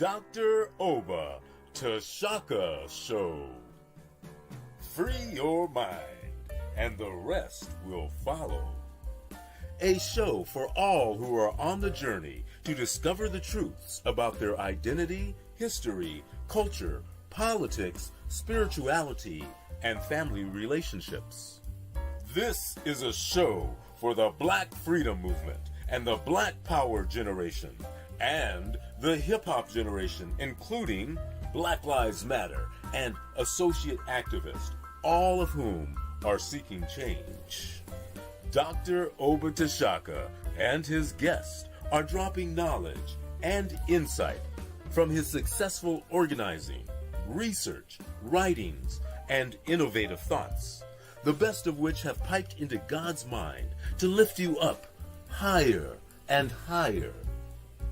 Dr. Oba T'Shaka Show. Free your mind, and the rest will follow. A show for all who are on the journey to discover the truths about their identity, history, culture, politics, spirituality, and family relationships. This is a show for the Black Freedom Movement and the Black Power generation and the hip-hop generation, including Black Lives Matter and associate activists, all of whom are seeking change. Dr. Oba T'Shaka and his guests are dropping knowledge and insight from his successful organizing, research, writings, and innovative thoughts, the best of which have piped into God's mind to lift you up higher and higher.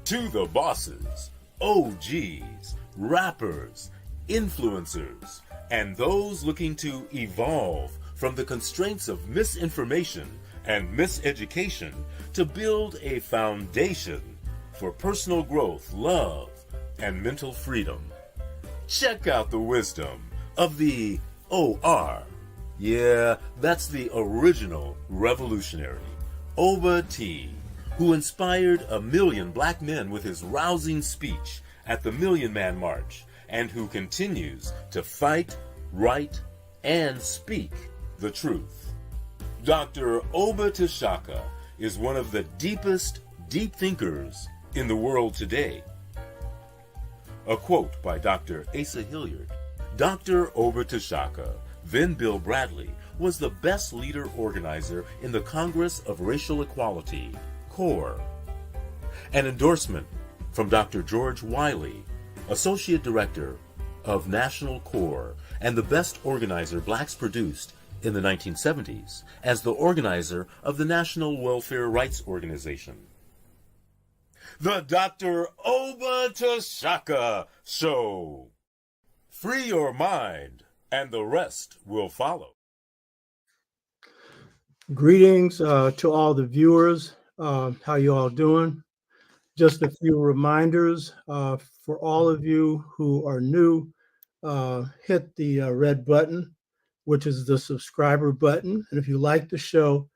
To the bosses, OGs, rappers, influencers, and those looking to evolve from the constraints of misinformation and miseducation to build a foundation for personal growth, love, and mental freedom. Check out the wisdom of the OR. Yeah, that's the original revolutionary, Oba T, who inspired 1 million black men with his rousing speech at the Million Man March, and who continues to fight, write, and speak the truth. Dr. Oba T'Shaka is one of the deepest deep thinkers in the world today. A quote by Dr. Asa Hilliard. Dr. Oba T'Shaka, then Bill Bradley, was the best leader organizer in the Congress of Racial Equality, CORE. An endorsement from Dr. George Wiley, Associate Director of National CORE and the best organizer blacks produced in the 1970s as the organizer of the National Welfare Rights Organization. The Dr. Oba T'Shaka Show. Free your mind, and the rest will follow. Greetings to all the viewers. How you all doing? Just a few reminders for all of you who are new. Hit the red button, which is the subscriber button. And if you like the show,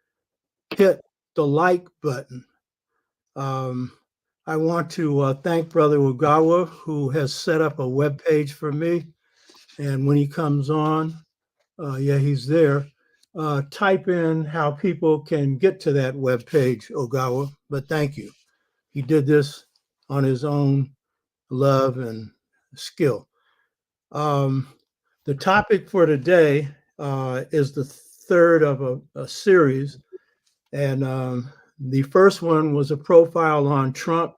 hit the like button. I want to thank Brother Ogawa, who has set up a web page for me. And when he comes on, yeah, he's there. Type in how people can get to that web page, Ogawa, but thank you. He did this on his own love and skill. The topic for today is the third of a series, and the first one was a profile on Trump,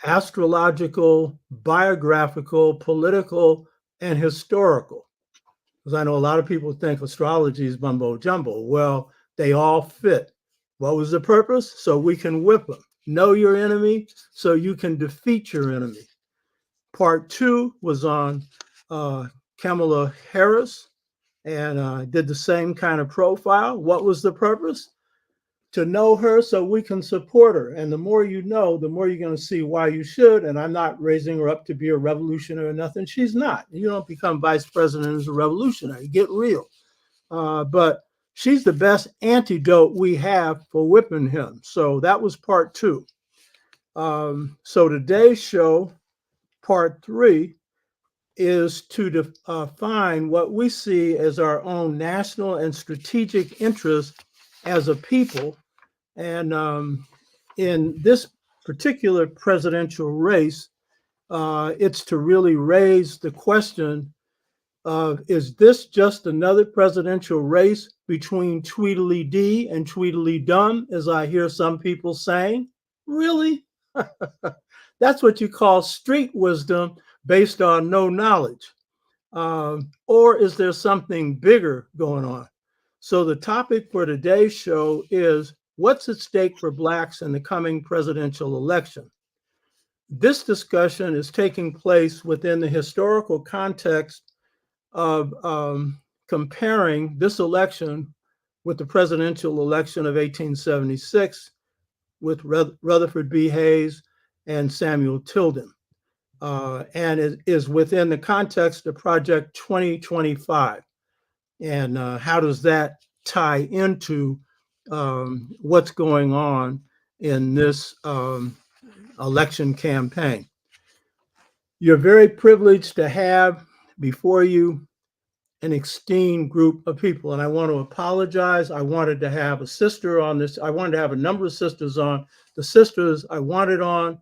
astrological, biographical, political, and historical. Because I know a lot of people think astrology is mumbo jumbo. Well, they all fit. What was the purpose? So we can whip them. Know your enemy so you can defeat your enemy. Part 2 was on Kamala Harris, and did the same kind of profile. What was the purpose? To know her so we can support her. And the more you know, the more you're going to see why you should. And I'm not raising her up to be a revolutionary or nothing. She's not. You don't become vice president as a revolutionary. Get real. But she's the best antidote we have for whipping him. So that was part 2. So today's show, part 3, is to define what we see as our own national and strategic interest as a people. And in this particular presidential race, it's to really raise the question of, is this just another presidential race between Tweedledee and Tweedledum, as I hear some people saying? Really? That's what you call street wisdom based on no knowledge. Or is there something bigger going on? So the topic for today's show is, what's at stake for Blacks in the coming presidential election? This discussion is taking place within the historical context of comparing this election with the presidential election of 1876, with Rutherford B. Hayes and Samuel Tilden. And it is within the context of Project 2025. And how does that tie into what's going on in this election campaign? You're very privileged to have before you an esteemed group of people. And I want to apologize. I wanted to have a sister on this. I wanted to have a number of sisters on. The sisters I wanted on,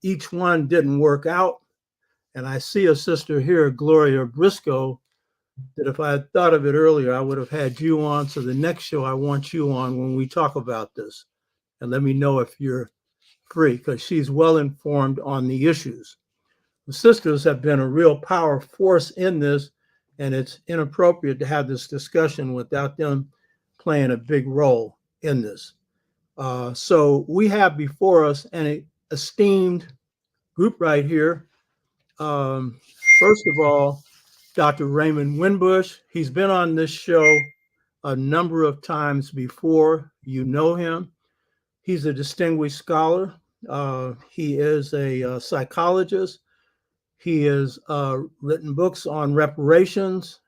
each one didn't work out. And I see a sister here, Gloria Briscoe, that if I had thought of it earlier, I would have had you on. So the next show, I want you on when we talk about this. And let me know if you're free, because she's well informed on the issues. The sisters have been a real power force in this, and it's inappropriate to have this discussion without them playing a big role in this. So we have before us an esteemed group right here. First of all, Dr. Raymond Windbush. He's been on this show a number of times before. You know him. He's a distinguished scholar. He is a psychologist. He has written books on reparations.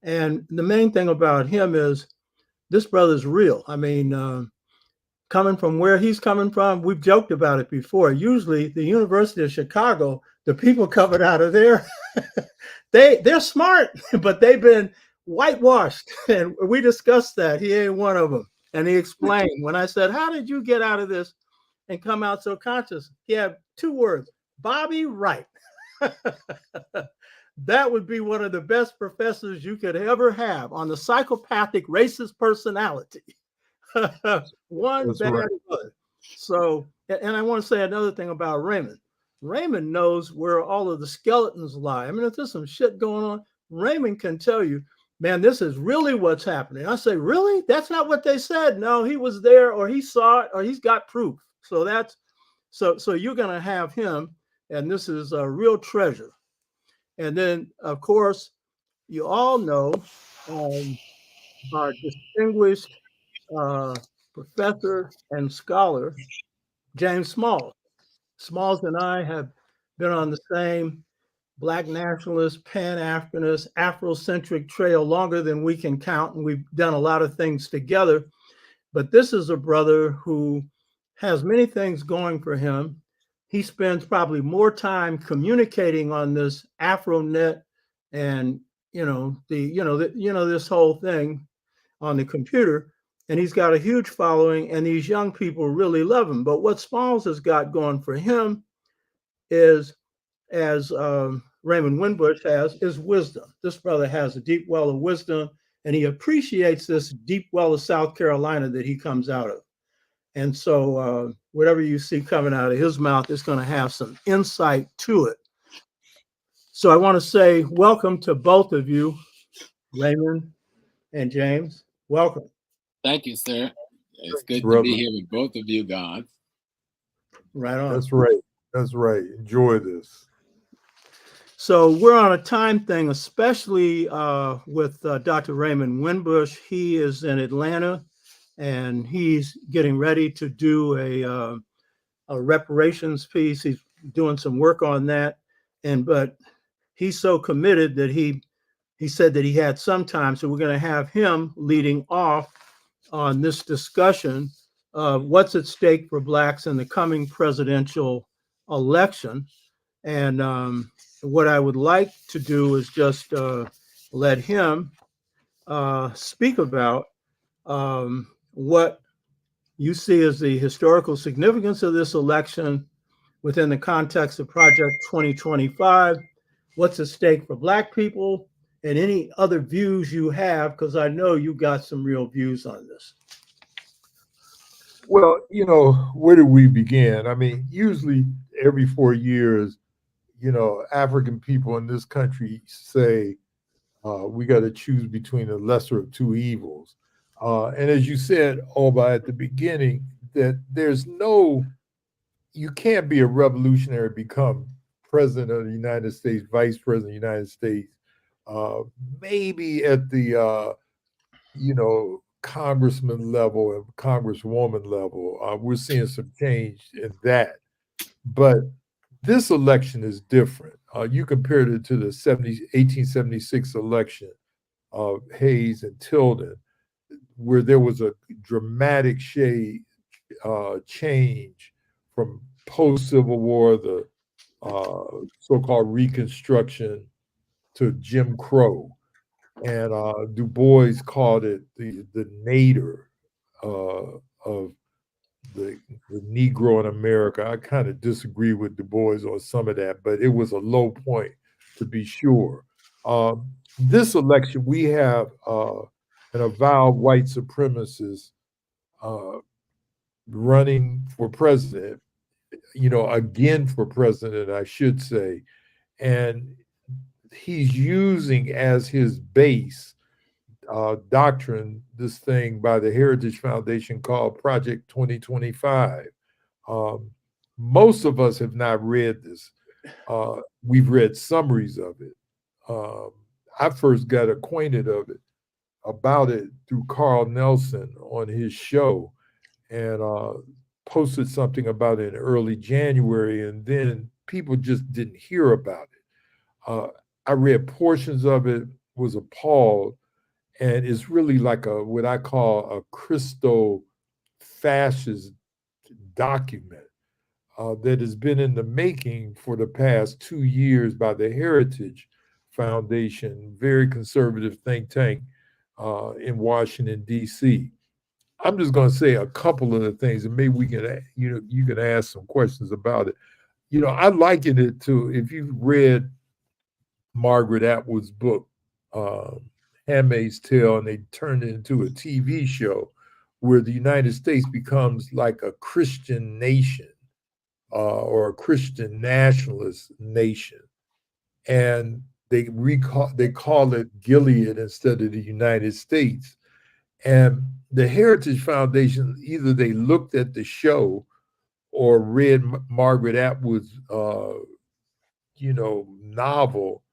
And the main thing about him is this brother's real. I mean, coming from where he's coming from, we've joked about it before. Usually the University of Chicago, the people coming out of there, they're smart, but they've been whitewashed. And we discussed that. He ain't one of them. And he explained when I said, how did you get out of this and come out so conscious? He had 2 words, Bobby Wright. That would be one of the best professors you could ever have on the psychopathic racist personality. One That's bad right. one. So, and I want to say another thing about Raymond. Raymond knows where all of the skeletons lie. I mean, if there's some shit going on, Raymond can tell you, man, this is really what's happening. I say, really? That's not what they said. No, he was there, or he saw it, or he's got proof. So that's so you're going to have him, and this is a real treasure. And then, of course, you all know our distinguished professor and scholar, James Smalls. Smalls and I have been on the same Black nationalist, Pan-Africanist, Afrocentric trail longer than we can count, and we've done a lot of things together. But this is a brother who has many things going for him. He spends probably more time communicating on this AfroNet and this whole thing on the computer, and he's got a huge following, and these young people really love him. But what Smalls has got going for him is, as Raymond Windbush has, is wisdom. This brother has a deep well of wisdom, and he appreciates this deep well of South Carolina that he comes out of. And so whatever you see coming out of his mouth is going to have some insight to it. So I want to say welcome to both of you, Raymond and James. Welcome. Thank you, sir. It's good to be here with both of you guys. Right on. That's right. That's right. Enjoy this. So we're on a time thing, especially with Dr. Raymond Windbush. He is in Atlanta, and he's getting ready to do a reparations piece. He's doing some work on that, but he's so committed that he said that he had some time. So we're going to have him leading off on this discussion of what's at stake for Blacks in the coming presidential election. And what I would like to do is just let him speak about what you see as the historical significance of this election within the context of Project 2025, what's at stake for Black people, and any other views you have, because I know you got some real views on this. Well, where do we begin? I mean, usually every 4 years, African people in this country say we got to choose between the lesser of 2 evils. And as you said, Oba, at the beginning, that you can't be a revolutionary, become president of the United States, vice president of the United States, maybe at the, congressman level and congresswoman level. We're seeing some change in that. But this election is different. You compared it to the 1876 election of Hayes and Tilden, where there was a dramatic change from post-Civil War, the so-called Reconstruction, to Jim Crow. And Du Bois called it the nadir of the Negro in America. I kind of disagree with Du Bois on some of that, but it was a low point to be sure. This election, we have an avowed white supremacist running for president, again for president, I should say. And he's using as his base doctrine this thing by the Heritage Foundation called Project 2025. Most of us have not read this. We've read summaries of it. I first got acquainted about it through Carl Nelson on his show, and posted something about it in early January, and then people just didn't hear about it. I read portions of it, was appalled, and it's really like what I call a Christo-fascist document that has been in the making for the past 2 years by the Heritage Foundation, very conservative think tank in Washington, D.C. I'm just going to say a couple of the things, and maybe we can, you can ask some questions about it. I liken it to, if you've read Margaret Atwood's book, Handmaid's Tale, and they turned it into a TV show where the United States becomes like a Christian nation or a Christian nationalist nation. And they call it Gilead instead of the United States. And the Heritage Foundation, either they looked at the show or read Margaret Atwood's, novel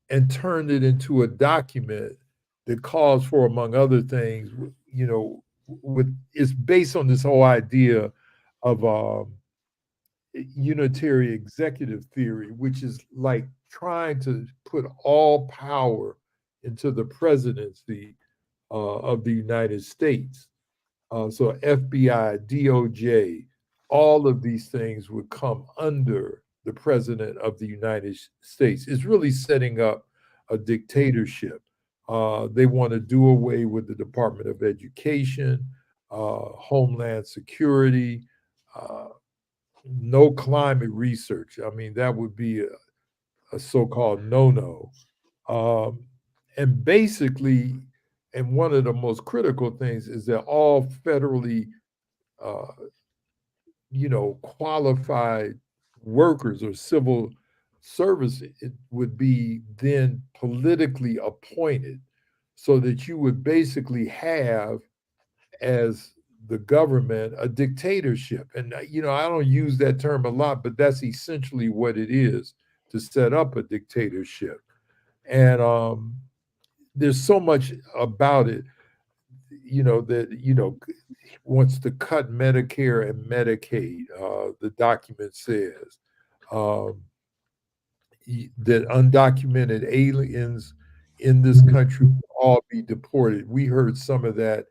and turned it into a document that calls for, among other things, it's based on this whole idea of unitary executive theory, which is like trying to put all power into the presidency of the United States. So FBI, DOJ, all of these things would come under the president of the United States. It's really setting up a dictatorship. They want to do away with the Department of Education, Homeland Security, no climate research. I mean, that would be a so-called no-no. And basically, and one of the most critical things is that all federally, qualified workers or civil service, it would be then politically appointed, so that you would basically have, as the government, a dictatorship. And, I don't use that term a lot, but that's essentially what it is, to set up a dictatorship. And there's so much about it, that, wants to cut Medicare and Medicaid. The document says that undocumented aliens in this country will all be deported. We heard some of that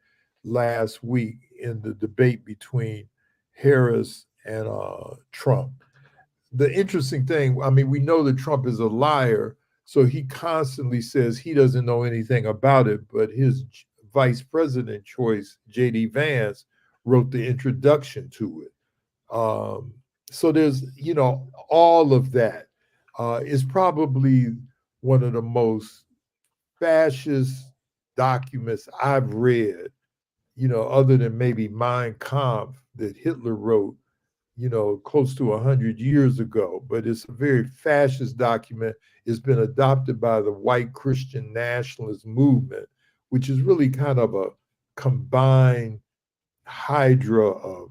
last week in the debate between Harris and Trump. The interesting thing, I mean, we know that Trump is a liar, so he constantly says he doesn't know anything about it, but his vice president choice, J.D. Vance, wrote the introduction to it. So there's, all of that is probably one of the most fascist documents I've read, other than maybe Mein Kampf that Hitler wrote, close to 100 years ago. But it's a very fascist document. It's been adopted by the white Christian nationalist movement, which is really kind of a combined hydra of,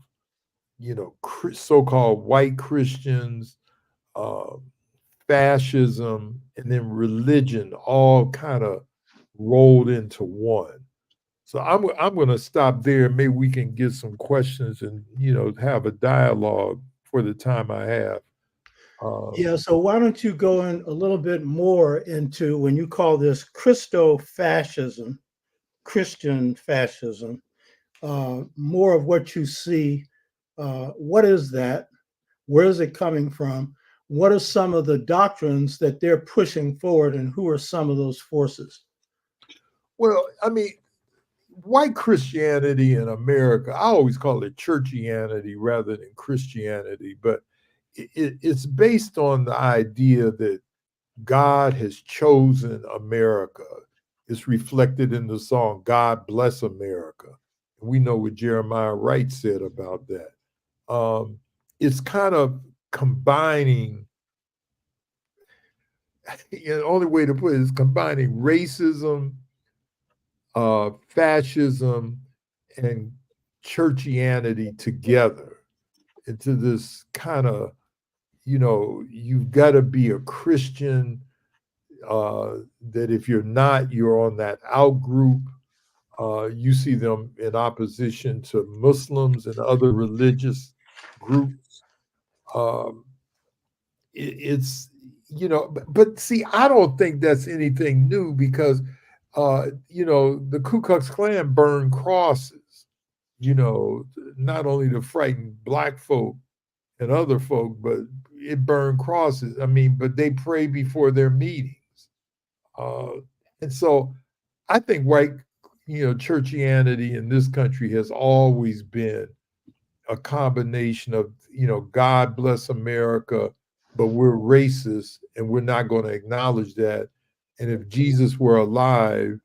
so-called white Christians, fascism, and then religion, all kind of rolled into one. So I'm going to stop there. Maybe we can get some questions and, have a dialogue for for the time I have. Yeah, so why don't you go in a little bit more into when you call this Christo-fascism, Christian fascism, more of what you see. What is that? Where is it coming from? What are some of the doctrines that they're pushing forward, and who are some of those forces? Well, I mean, white Christianity in America, I always call it churchianity rather than Christianity, but it's based on the idea that God has chosen America. It's reflected in the song, God Bless America. We know what Jeremiah Wright said about that. It's kind of combining, the only way to put it is combining racism, fascism, and churchianity together into this kind of, you've got to be a Christian, that if you're not, you're on that out group. You see them in opposition to Muslims and other religious groups. It's, but see, I don't think that's anything new because, the Ku Klux Klan burned crosses, not only to frighten Black folk and other folk, but it burned crosses. I mean, but they pray before their meetings. And so I think white, churchianity in this country has always been a combination of, God bless America, but we're racist and we're not going to acknowledge that. And if Jesus were alive,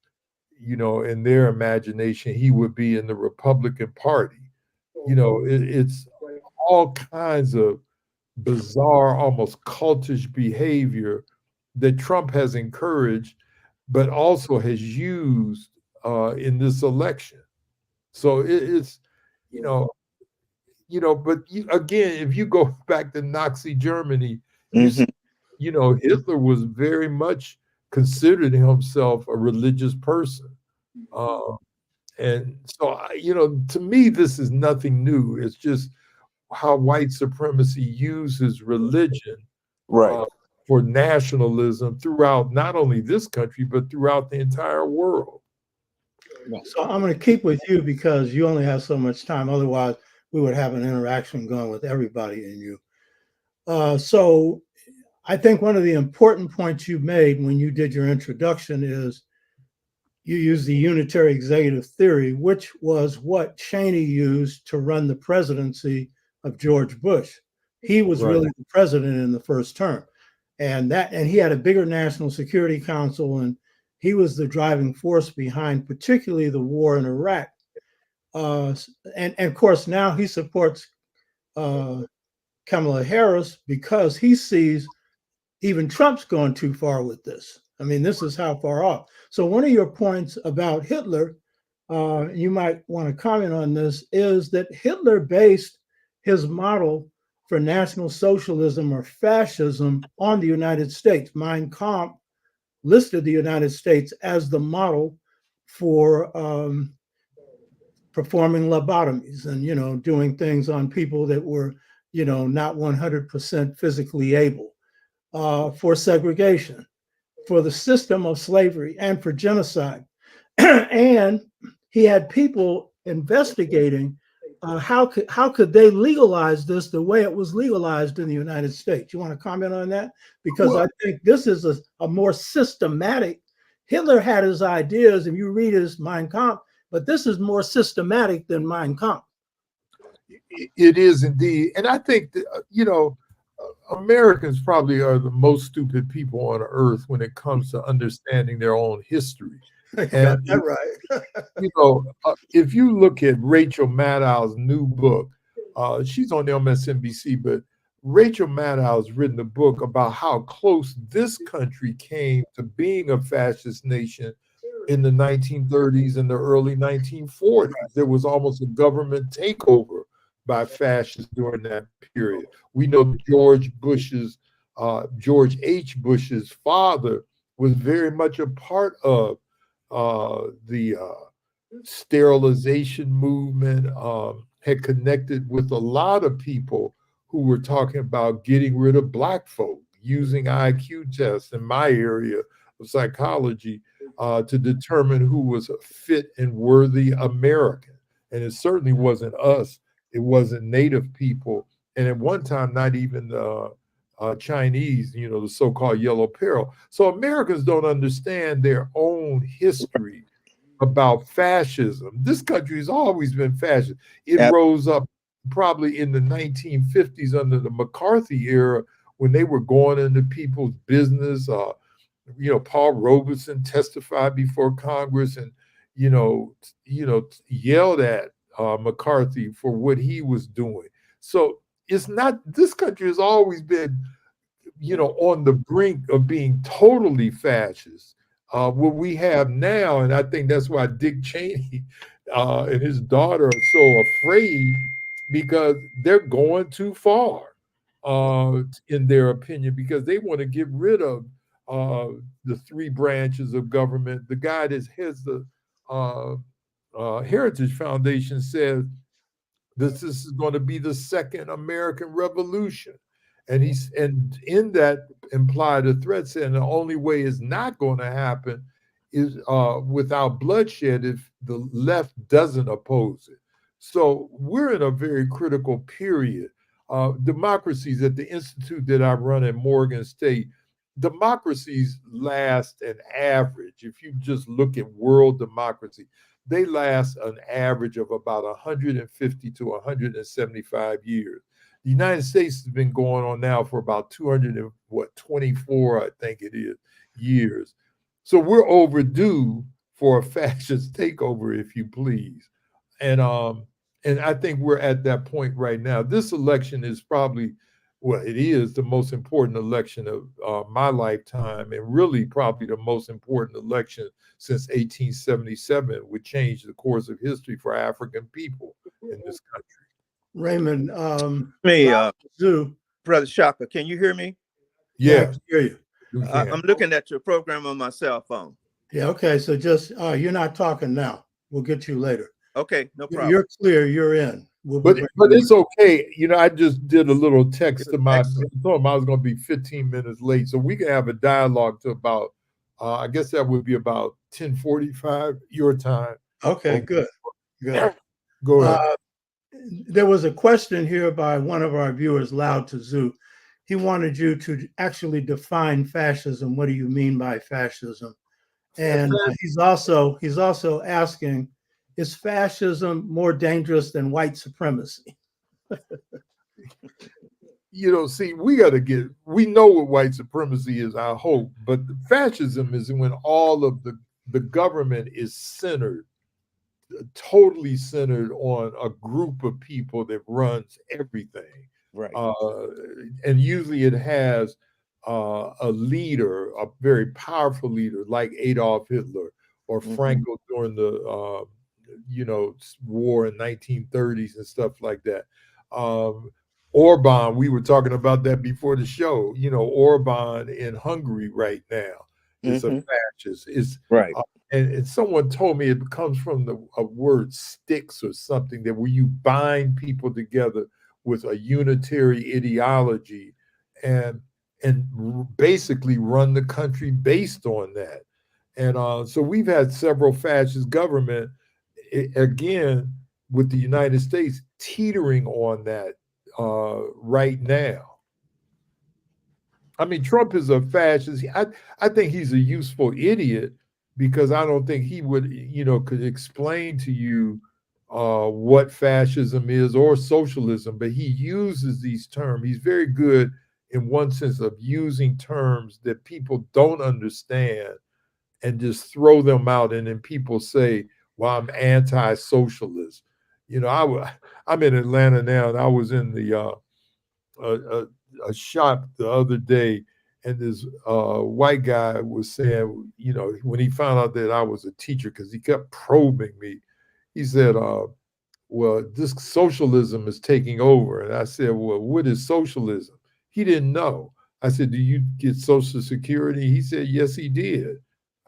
in their imagination, he would be in the Republican Party. It's all kinds of bizarre, almost cultish behavior that Trump has encouraged, but also has used in this election. So it's, but again, if you go back to Nazi Germany, Hitler was very much considered himself a religious person. And so, to me, this is nothing new. It's just how white supremacy uses religion for nationalism throughout not only this country, but throughout the entire world. So I'm going to keep with you because you only have so much time. Otherwise, we would have an interaction going with everybody in you. So I think one of the important points you made when you did your introduction is you used the unitary executive theory, which was what Cheney used to run the presidency of George Bush. He was really the president in the first term. And he had a bigger National Security Council, and he was the driving force behind particularly the war in Iraq. And of course, now he supports Kamala Harris because he sees even Trump's gone too far with this. I mean, this is how far off. So one of your points about Hitler, you might want to comment on this, is that Hitler based his model for National Socialism or fascism on the United States. Mein Kampf listed the United States as the model for performing lobotomies and, doing things on people that were, not 100% physically able, for segregation, for the system of slavery, and for genocide. And he had people investigating how could they legalize this the way it was legalized in the United States. You want to comment on that? Because I think this is a more systematic. Hitler had his ideas, and you read his Mein Kampf, but this is more systematic than Mein Kampf. It is indeed. And I think that, Americans probably are the most stupid people on earth when it comes to understanding their own history. Got that right. If you look at Rachel Maddow's new book, she's on the MSNBC, but Rachel Maddow's written a book about how close this country came to being a fascist nation in the 1930s and the early 1940s. There was almost a government takeover by fascists during that period. We know George H. Bush's father was very much a part of the sterilization movement, had connected with a lot of people who were talking about getting rid of black folk, using IQ tests in my area of psychology to determine who was a fit and worthy American. And it certainly wasn't us. It wasn't Native people. And at one time, not even Chinese, the so-called yellow peril. So Americans don't understand their own history about fascism. This country has always been fascist. It rose up probably in the 1950s under the McCarthy era when they were going into people's business. Paul Robeson testified before Congress and, yelled at McCarthy for what he was doing. So it's not, this country has always been, on the brink of being totally fascist. What we have now, and I think that's why Dick Cheney and his daughter are so afraid, because they're going too far, in their opinion, because they want to get rid of the three branches of government. The guy that heads the Heritage Foundation says this is going to be the second American Revolution. And in that implied a threat saying the only way it's not going to happen is without bloodshed if the left doesn't oppose it. So we're in a very critical period. Democracies at the institute that I run at Morgan State, democracies last an average. If you just look at world democracy, they last an average of about 150 to 175 years. The United States has been going on now for about 224, I think it is, years. So we're overdue for a fascist takeover, if you please. And I think we're at that point right now. This election is probably, it is the most important election of my lifetime, and really probably the most important election since 1877, which changed the course of history for African people in this country. Raymond, Brother Shaka, can you hear me? Yeah, I can hear you. I'm looking at your program on my cell phone. Yeah, okay. So just, you're not talking now. We'll get you later. Okay, no problem. You're clear, you're in. But it's okay. I just did a little text to I told him I was going to be 15 minutes late. So we can have a dialogue to about, I guess that would be about 10:45 your time. Okay, good. Go ahead. There was a question here by one of our viewers, Loud to Zoo. He wanted you to actually define fascism. What do you mean by fascism? And he's also asking, is fascism more dangerous than white supremacy? See, we know what white supremacy is, I hope, but fascism is when all of the government is totally centered on a group of people that runs everything. Right. And usually it has a leader, a very powerful leader like Adolf Hitler or Franco during the war in 1930s and stuff like that. Orban, we were talking about that before the show. Orban in Hungary right now is a fascist. It's right. And someone told me it comes from a word sticks or something, that where you bind people together with a unitary ideology and basically run the country based on that. And so we've had several fascist government, again, with the United States teetering on that right now. I mean, Trump is a fascist. I think he's a useful idiot, because I don't think he would, could explain to you what fascism is or socialism, but he uses these terms. He's very good in one sense of using terms that people don't understand and just throw them out. And then people say, well, I'm anti-socialist. I'm in Atlanta now, and I was in the a shop the other day, and this white guy was saying, when he found out that I was a teacher, because he kept probing me, he said, well, this socialism is taking over. And I said, well, what is socialism? He didn't know. I said, do you get Social Security? He said, yes, he did.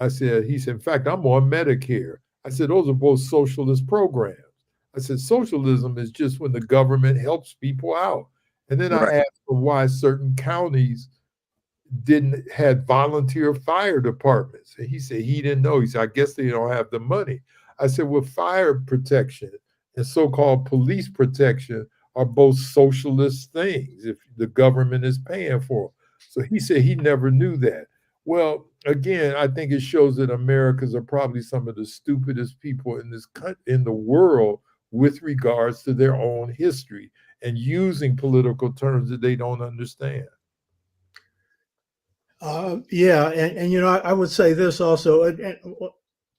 He said, in fact, I'm on Medicare. I said, those are both socialist programs. I said, socialism is just when the government helps people out. And then Right. I asked him why certain counties had volunteer fire departments. And he said he didn't know. He said, I guess they don't have the money. I said, well, fire protection and so-called police protection are both socialist things if the government is paying for them. So he said he never knew that. Well, again, I think it shows that Americans are probably some of the stupidest people in the world with regards to their own history and using political terms that they don't understand. Yeah, and you know, I would say this also.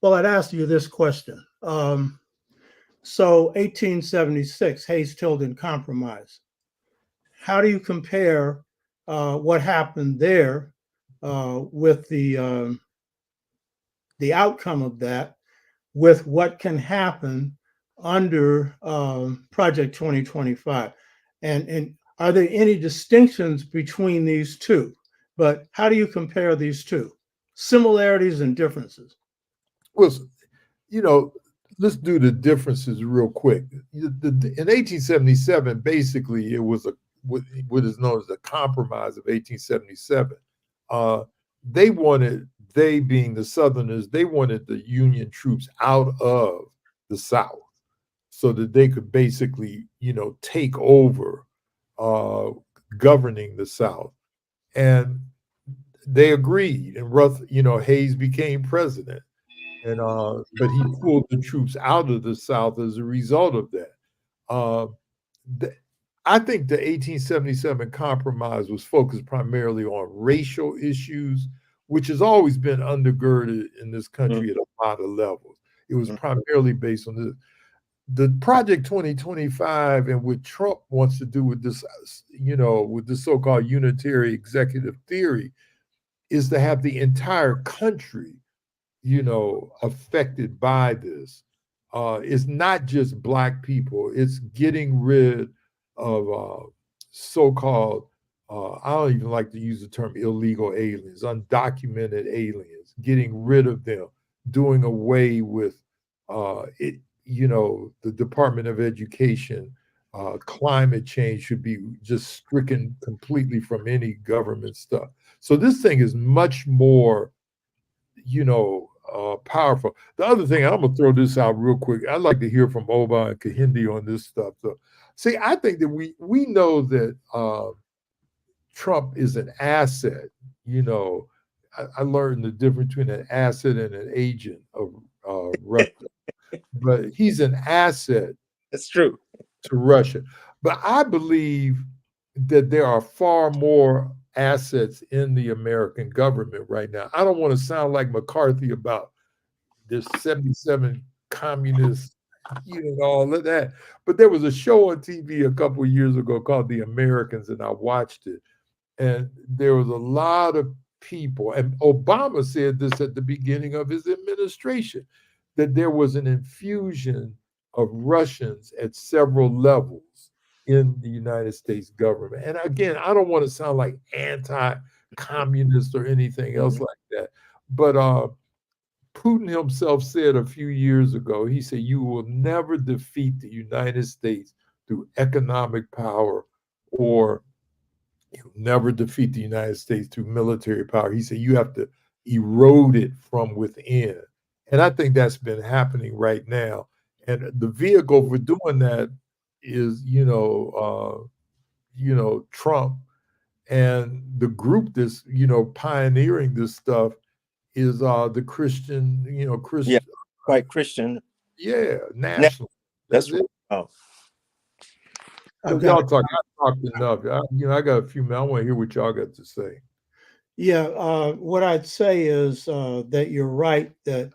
Well, I'd ask you this question. So 1876, Hayes Tilden Compromise. How do you compare what happened there with the outcome of that with what can happen under Project 2025? And are there any distinctions between these two? But how do you compare these two? Similarities and differences. Well, you know, let's do the differences real quick. In 1877, basically, it was what is known as the Compromise of 1877. They being the Southerners, they wanted the Union troops out of the South so that they could basically, take over governing the South. And they agreed, and Hayes became president. And but he pulled the troops out of the South as a result of that. I think the 1877 compromise was focused primarily on racial issues, which has always been undergirded in this country at a lot of levels. It was primarily based on the Project 2025 and what Trump wants to do with this, with the so-called unitary executive theory, is to have the entire country affected by this. It's not just Black people. It's getting rid of so-called, I don't even like to use the term illegal aliens, undocumented aliens, getting rid of them, doing away with the Department of Education. Climate change should be just stricken completely from any government stuff. So this thing is much more, powerful. The other thing, I'm gonna throw this out real quick. I'd like to hear from Oba and Kehinde on this stuff. So, see, I think that we know that Trump is an asset. I learned the difference between an asset and an agent of Russia, but he's an asset. That's true. To Russia. But I believe that there are far more assets in the American government right now. I don't want to sound like McCarthy about there's 77 communists, all of that. But there was a show on TV a couple of years ago called The Americans, and I watched it. And there was a lot of people, and Obama said this at the beginning of his administration, that there was an infusion of Russians at several levels in the United States government. And again, I don't want to sound like anti-communist or anything else like that. But Putin himself said a few years ago, he said, you will never defeat the United States through economic power, or you'll never defeat the United States through military power. He said, you have to erode it from within. And I think that's been happening right now. And the vehicle for doing that is, Trump, and the group that's, pioneering this stuff is the Christian, Christian. Yeah, quite Christian. Yeah, national. That's it. Oh. Y'all talk. I talked enough. I got a few minutes. I want to hear what y'all got to say. Yeah, what I'd say is that you're right, that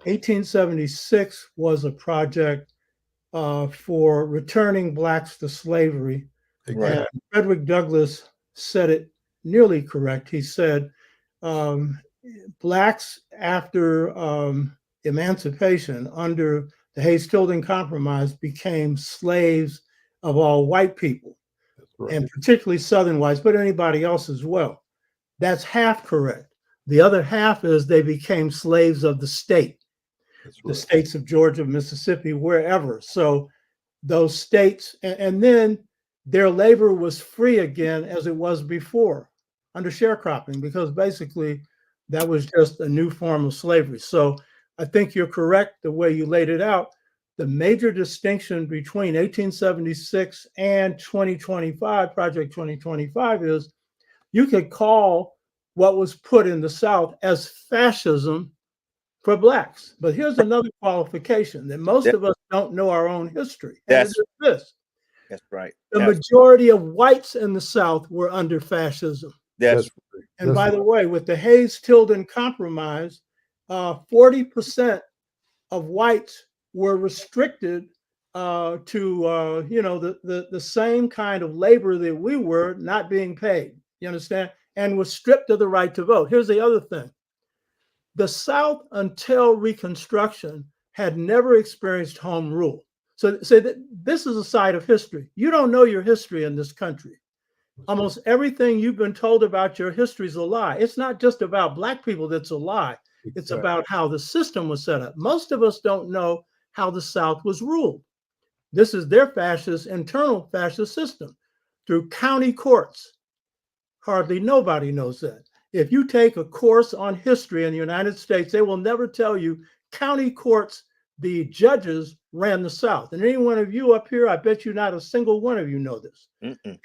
1876 was a project for returning Blacks to slavery. Exactly. And Frederick Douglass said it nearly correct. He said, Blacks after emancipation under the Hayes Tilden Compromise became slaves of all white people, right, and particularly Southern whites, but anybody else as well. That's half correct. The other half is they became slaves of the state, the states of Georgia, Mississippi, wherever. So those states, and then their labor was free again as it was before under sharecropping, because basically that was just a new form of slavery. So I think you're correct the way you laid it out. The major distinction between 1876 and 2025, Project 2025, is you could call what was put in the South as fascism for Blacks. But here's another qualification that most of us don't know our own history. And it is this. That's right. The majority of whites in the South were under fascism. And by the way, with the Hayes Tilden Compromise, 40% of whites were restricted to the same kind of labor that we were, not being paid. You understand? And was stripped of the right to vote. Here's the other thing. The South, until Reconstruction, had never experienced home rule. So this is a side of history. You don't know your history in this country. Almost everything you've been told about your history is a lie. It's not just about Black people that's a lie. It's about how the system was set up. Most of us don't know how the South was ruled. This is their internal fascist system through county courts. Hardly nobody knows that. If you take a course on history in the United States, they will never tell you county courts, the judges ran the South. And any one of you up here, I bet you not a single one of you know this.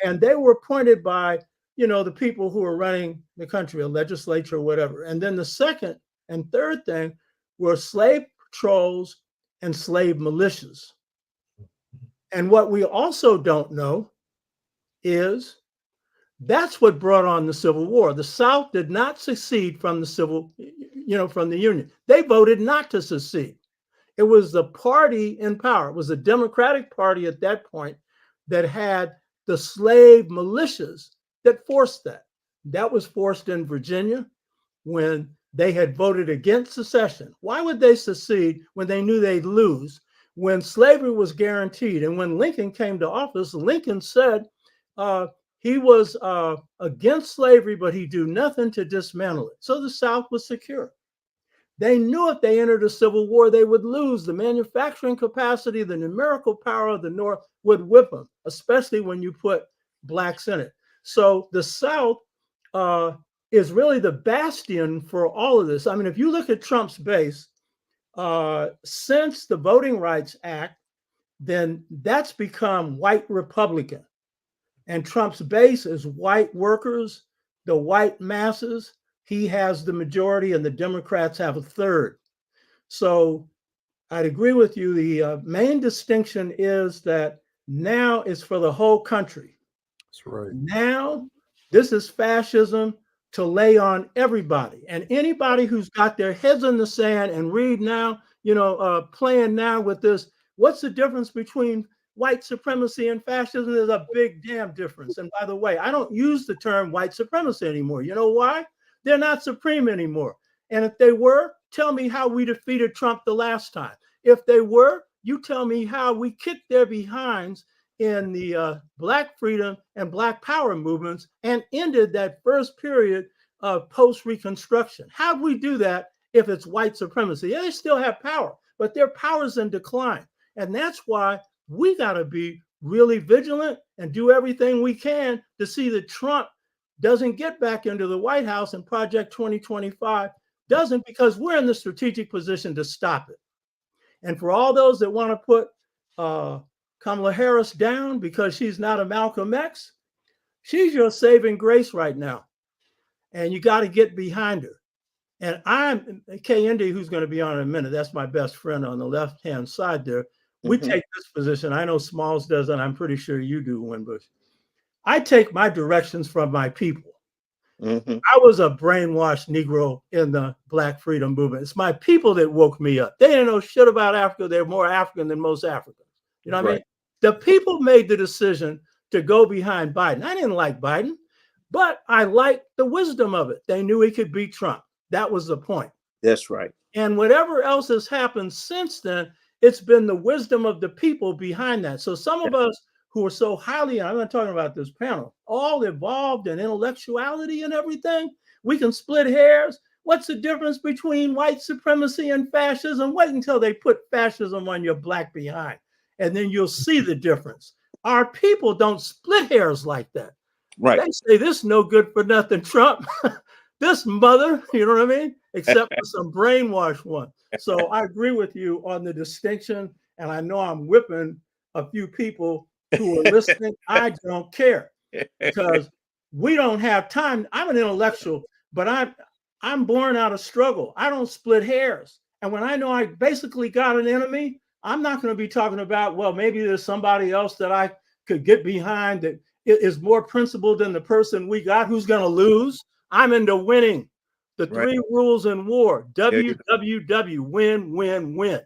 And they were appointed by, the people who are running the country, a legislature or whatever. And then the second and third thing were slave patrols and slave militias. And what we also don't know is that's what brought on the Civil War. The South did not secede from the from the Union. They voted not to secede. It was the party in power. It was the Democratic Party at that point that had the slave militias that forced that. That was forced in Virginia when they had voted against secession. Why would they secede when they knew they'd lose? When slavery was guaranteed, and when Lincoln came to office, Lincoln said he was against slavery, but he'd do nothing to dismantle it. So the South was secure. They knew if they entered a civil war, they would lose. The manufacturing capacity, the numerical power of the North would whip them, especially when you put Blacks in it. So the South is really the bastion for all of this. I mean, if you look at Trump's base, since the Voting Rights Act, then that's become white Republican. And Trump's base is white workers, the white masses. He has the majority and the Democrats have a third. So I'd agree with you. The main distinction is that now it's for the whole country. That's right. Now, this is fascism to lay on everybody. And anybody who's got their heads in the sand and read now, playing now with this, what's the difference between white supremacy and fascism? There's a big damn difference. And by the way, I don't use the term white supremacy anymore. You know why? They're not supreme anymore. And if they were, tell me how we defeated Trump the last time. If they were, you tell me how we kicked their behinds in the Black freedom and Black power movements and ended that first period of post-Reconstruction. How'd we do that if it's white supremacy? Yeah, they still have power, but their power's in decline. And that's why we got to be really vigilant and do everything we can to see that Trump doesn't get back into the White House and Project 2025 doesn't, because we're in the strategic position to stop it. And for all those that want to put Kamala Harris down because she's not a Malcolm X, she's your saving grace right now. And you got to get behind her. And I'm Kehinde, who's going to be on in a minute. That's my best friend on the left-hand side there. We take this position. I know Smalls does, and I'm pretty sure you do, Windbush. I take my directions from my people. I was a brainwashed Negro in the Black freedom movement. It's my people that woke me up. They didn't know shit about Africa. They're more African than most Africans. You know what I mean? The people made the decision to go behind Biden. I didn't like Biden, but I liked the wisdom of it. They knew he could beat Trump. That was the point. That's right. And whatever else has happened since then, it's been the wisdom of the people behind that. So some of us who are so highly, I'm not talking about this panel, all evolved in intellectuality and everything, we can split hairs. What's the difference between white supremacy and fascism? Wait until they put fascism on your Black behind, and then you'll see the difference. Our people don't split hairs like that. Right. They say this no good for nothing Trump. This mother, you know what I mean? Except for some brainwashed one. So I agree with you on the distinction. And I know I'm whipping a few people who are listening. I don't care because we don't have time. I'm an intellectual, but I'm born out of struggle. I don't split hairs. And when I know I basically got an enemy, I'm not going to be talking about, well, maybe there's somebody else that I could get behind that is more principled than the person we got who's going to lose. I'm into winning. The three rules in war, WWW, win, win, win.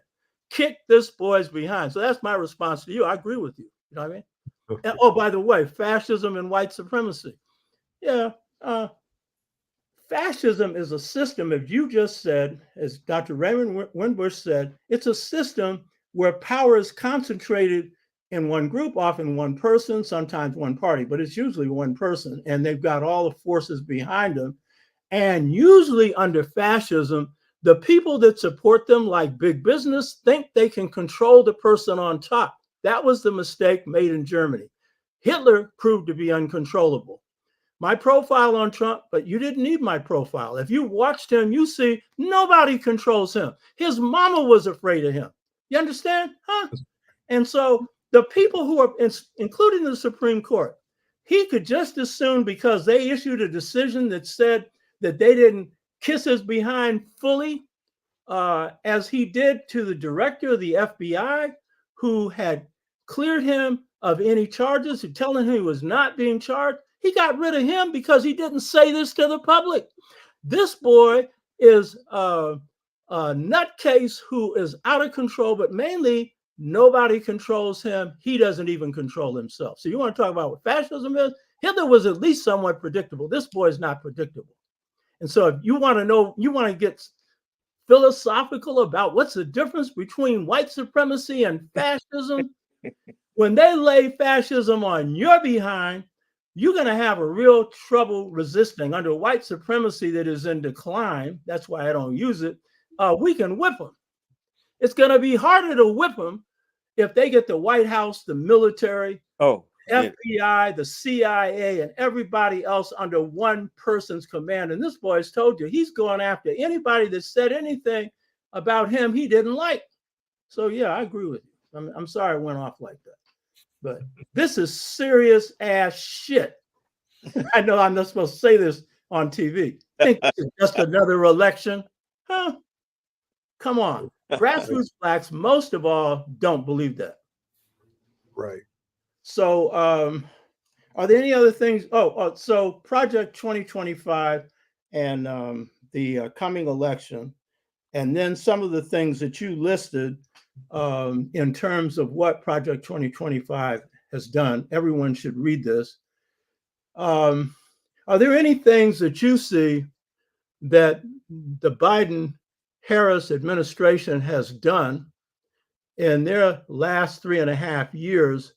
Kick this boy's behind. So that's my response to you. I agree with you. You know what I mean? And, oh, by the way, fascism and white supremacy. Yeah. Fascism is a system, if you just said, as Dr. Raymond Windbush said, it's a system where power is concentrated in one group, often one person, sometimes one party, but it's usually one person, and they've got all the forces behind them. And usually under fascism, the people that support them, like big business, think they can control the person on top. That was the mistake made in Germany. Hitler proved to be uncontrollable. My profile on Trump, but you didn't need my profile. If you watched him, you see nobody controls him. His mama was afraid of him. You understand? Huh? And so the people who are, including the Supreme Court, he could just as soon, because they issued a decision that said that they didn't kiss his behind fully, as he did to the director of the FBI, who had cleared him of any charges, who telling him he was not being charged. He got rid of him because he didn't say this to the public. This boy is a nutcase who is out of control, but mainly nobody controls him. He doesn't even control himself. So you want to talk about what fascism is? Hitler was at least somewhat predictable. This boy is not predictable. And so if you want to know, you want to get philosophical about what's the difference between white supremacy and fascism, when they lay fascism on your behind, you're going to have a real trouble resisting. Under white supremacy that is in decline, that's why I don't use it, we can whip them. It's going to be harder to whip them if they get the White House, the military, FBI, the CIA, and everybody else under one person's command. And this boy's told you he's going after anybody that said anything about him he didn't like. So, yeah, I agree with you. I'm sorry I went off like that. But this is serious ass shit. I know I'm not supposed to say this on TV. Think it's just another election? Huh? Come on. Grassroots blacks, most of all, don't believe that. Right. So are there any other things? So Project 2025 and the coming election, and then some of the things that you listed in terms of what Project 2025 has done. Everyone should read this. Are there any things that you see that the Biden-Harris administration has done in their last 3.5 years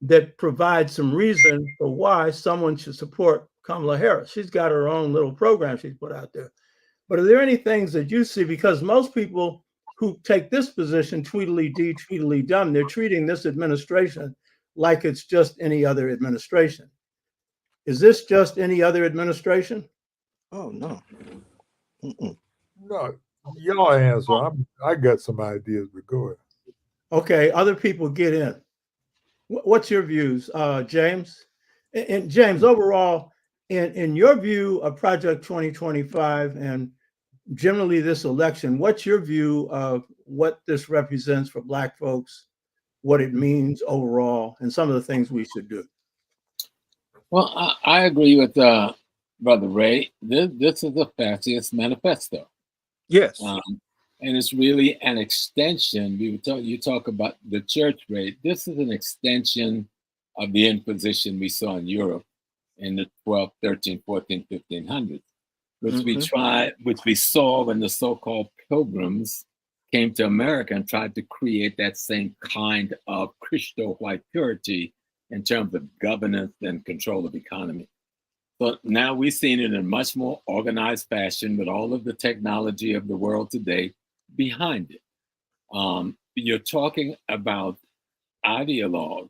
that provide some reason for why someone should support Kamala Harris? She's got her own little program she's put out there. But are there any things that you see? Because most people who take this position, Tweedledee, Tweedledum, they're treating this administration like it's just any other administration. Is this just any other administration? Oh, no. No, y'all answer. I got some ideas, but go ahead. Okay, other people get in. What's your views, James? And James, overall, in your view of Project 2025 and generally this election, what's your view of what this represents for Black folks, what it means overall, and some of the things we should do? Well, I agree with Brother Ray. This is a fascist manifesto. Yes. And it's really an extension. You talk about the church, Ray. This is an extension of the imposition we saw in Europe in the 12, 13, 14, 1500s, which we saw when the so-called pilgrims came to America and tried to create that same kind of crystal white purity in terms of governance and control of economy. But now we've seen it in a much more organized fashion with all of the technology of the world today behind it. You're talking about ideologues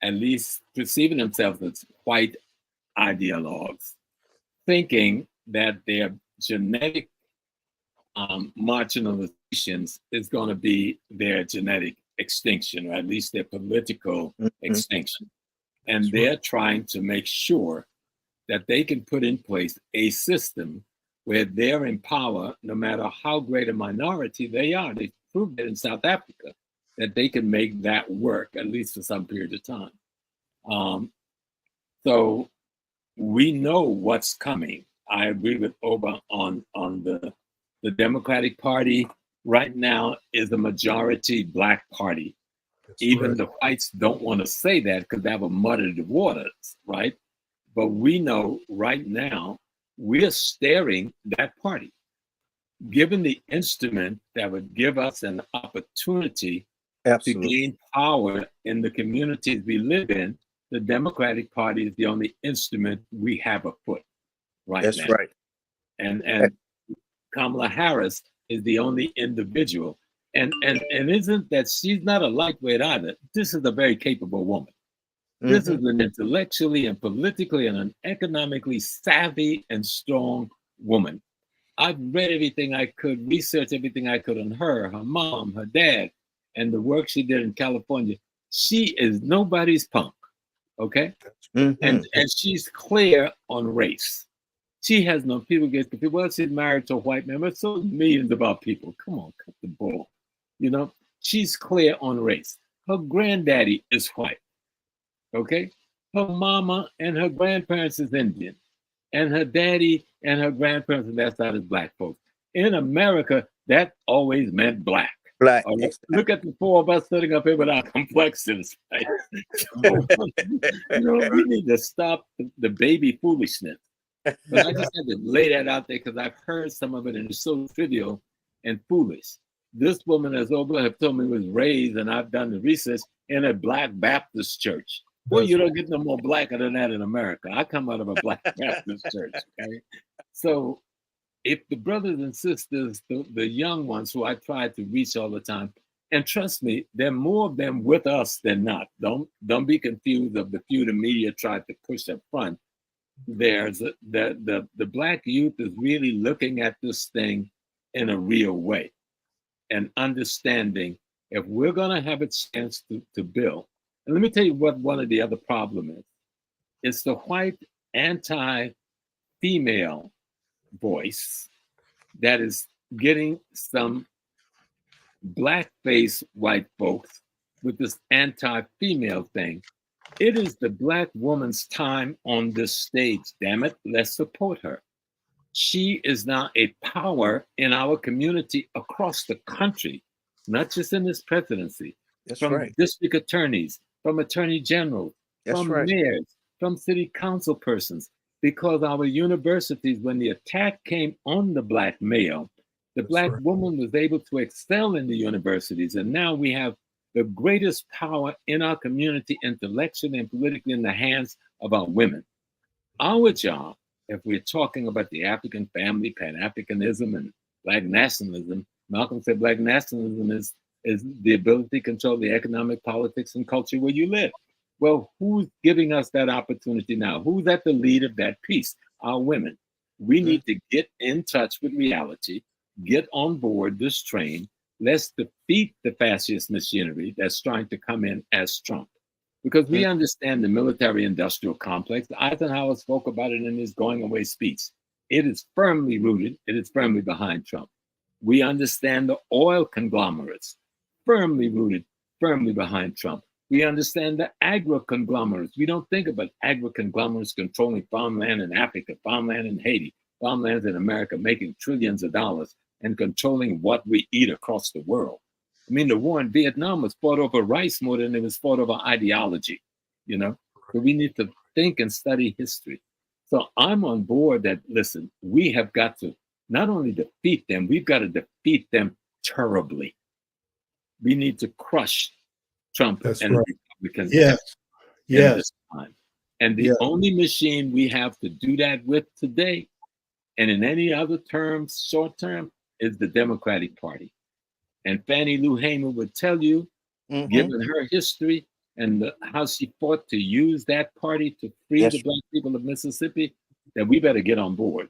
at least perceiving themselves as white ideologues, thinking that their genetic marginalizations is going to be their genetic extinction, or at least their political extinction. And they're trying to make sure that they can put in place a system where they're in power, no matter how great a minority they are. They proved it in South Africa, that they can make that work, at least for some period of time. So we know what's coming. I agree with Oba on the Democratic Party right now is a majority Black party. That's Even right. the whites don't want to say that because that would muddy the waters, right? But we know right now we're staring that party. Given the instrument that would give us an opportunity Absolutely. to gain power in the communities we live in, the Democratic Party is the only instrument we have afoot right That's now. right. And Kamala Harris is the only individual. And isn't that she's not a lightweight either. This is a very capable woman. This is an intellectually and politically and an economically savvy and strong woman. I've read everything I could, researched everything I could on her mom, her dad, and the work she did in California. She is nobody's punk, okay? And she's clear on race. She has no people get the people. Well, she's married to a white man, but so millions of our people. Come on, cut the bull. You know, she's clear on race. Her granddaddy is white. Okay, her mama and her grandparents is Indian, and her daddy and her grandparents on that side is Black folks. In America, that always meant Black. Black. Right? Look at the four of us sitting up here with our complexions. Right? So, you know, we need to stop the baby foolishness. But I just had to lay that out there because I've heard some of it and it's so trivial and foolish. This woman, as Oba have told me, was raised, and I've done the research, in a Black Baptist church. Well, you don't get no more Blacker than that in America. I come out of a Black Baptist church, okay? So if the brothers and sisters, the young ones who I try to reach all the time, and trust me, there are more of them with us than not. Don't be confused of the few the media tried to push up front. There's the Black youth is really looking at this thing in a real way and understanding if we're going to have a chance to build. And let me tell you what one of the other problems is. It's the white anti-female voice that is getting some Black-faced white folks with this anti-female thing. It is the Black woman's time on this stage, damn it. Let's support her. She is now a power in our community across the country, not just in this presidency. That's from right. district attorneys, from attorney generals, That's from right. mayors, from city council persons, because our universities, when the attack came on the Black male, the Black woman was able to excel in the universities. And now we have the greatest power in our community, intellectually and politically, in the hands of our women. Our job, if we're talking about the African family, Pan-Africanism, and Black nationalism, Malcolm said Black nationalism is the ability to control the economic, politics, and culture where you live. Well, who's giving us that opportunity now? Who's at the lead of that piece? Our women. We need to get in touch with reality, get on board this train. Let's defeat the fascist machinery that's trying to come in as Trump. Because we understand the military-industrial complex. Eisenhower spoke about it in his going away speech. It is firmly rooted. It is firmly behind Trump. We understand the oil conglomerates, firmly rooted, firmly behind Trump. We understand the agro-conglomerates. We don't think about agro-conglomerates controlling farmland in Africa, farmland in Haiti, farmlands in America, making trillions of dollars and controlling what we eat across the world. I mean, the war in Vietnam was fought over rice more than it was fought over ideology, you know? So we need to think and study history. So I'm on board that, listen, we have got to not only defeat them, we've got to defeat them terribly. We need to crush Trump and the Republicans in this time. And the only machine we have to do that with today, and in any other terms, short term, is the Democratic Party. And Fannie Lou Hamer would tell you, given her history, and how she fought to use that party to free Yes. the black people of Mississippi, that we better get on board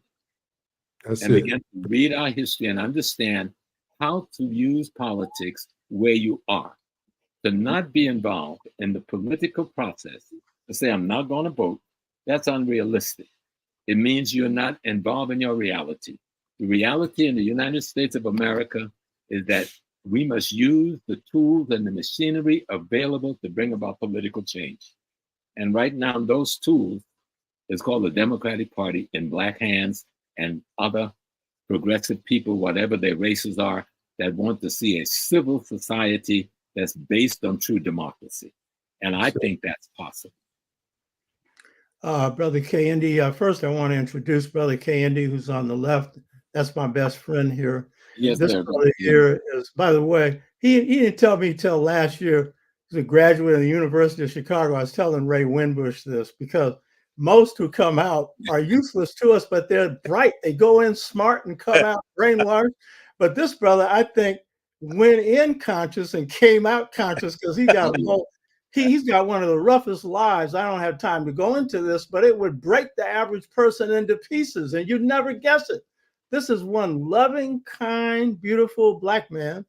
That's and it. begin to read our history and understand how to use politics where you are, to not be involved in the political process, to say, I'm not going to vote. That's unrealistic. It means you're not involved in your reality. The reality in the United States of America is that we must use the tools and the machinery available to bring about political change. And right now, those tools is called the Democratic Party in black hands and other progressive people, whatever their races are, that want to see a civil society that's based on true democracy. And I think that's possible. Brother Kehinde, first I want to introduce Brother Kehinde, who's on the left. That's my best friend here. Yes, This sir. brother here is, by the way, he didn't tell me till last year. He's a graduate of the University of Chicago. I was telling Ray Windbush this because most who come out are useless to us, but they're bright. They go in smart and come out brainwashed. But this brother, I think, went in conscious and came out conscious because he got he's got one of the roughest lives. I don't have time to go into this, but it would break the average person into pieces, and you'd never guess it. This is one loving, kind, beautiful black man.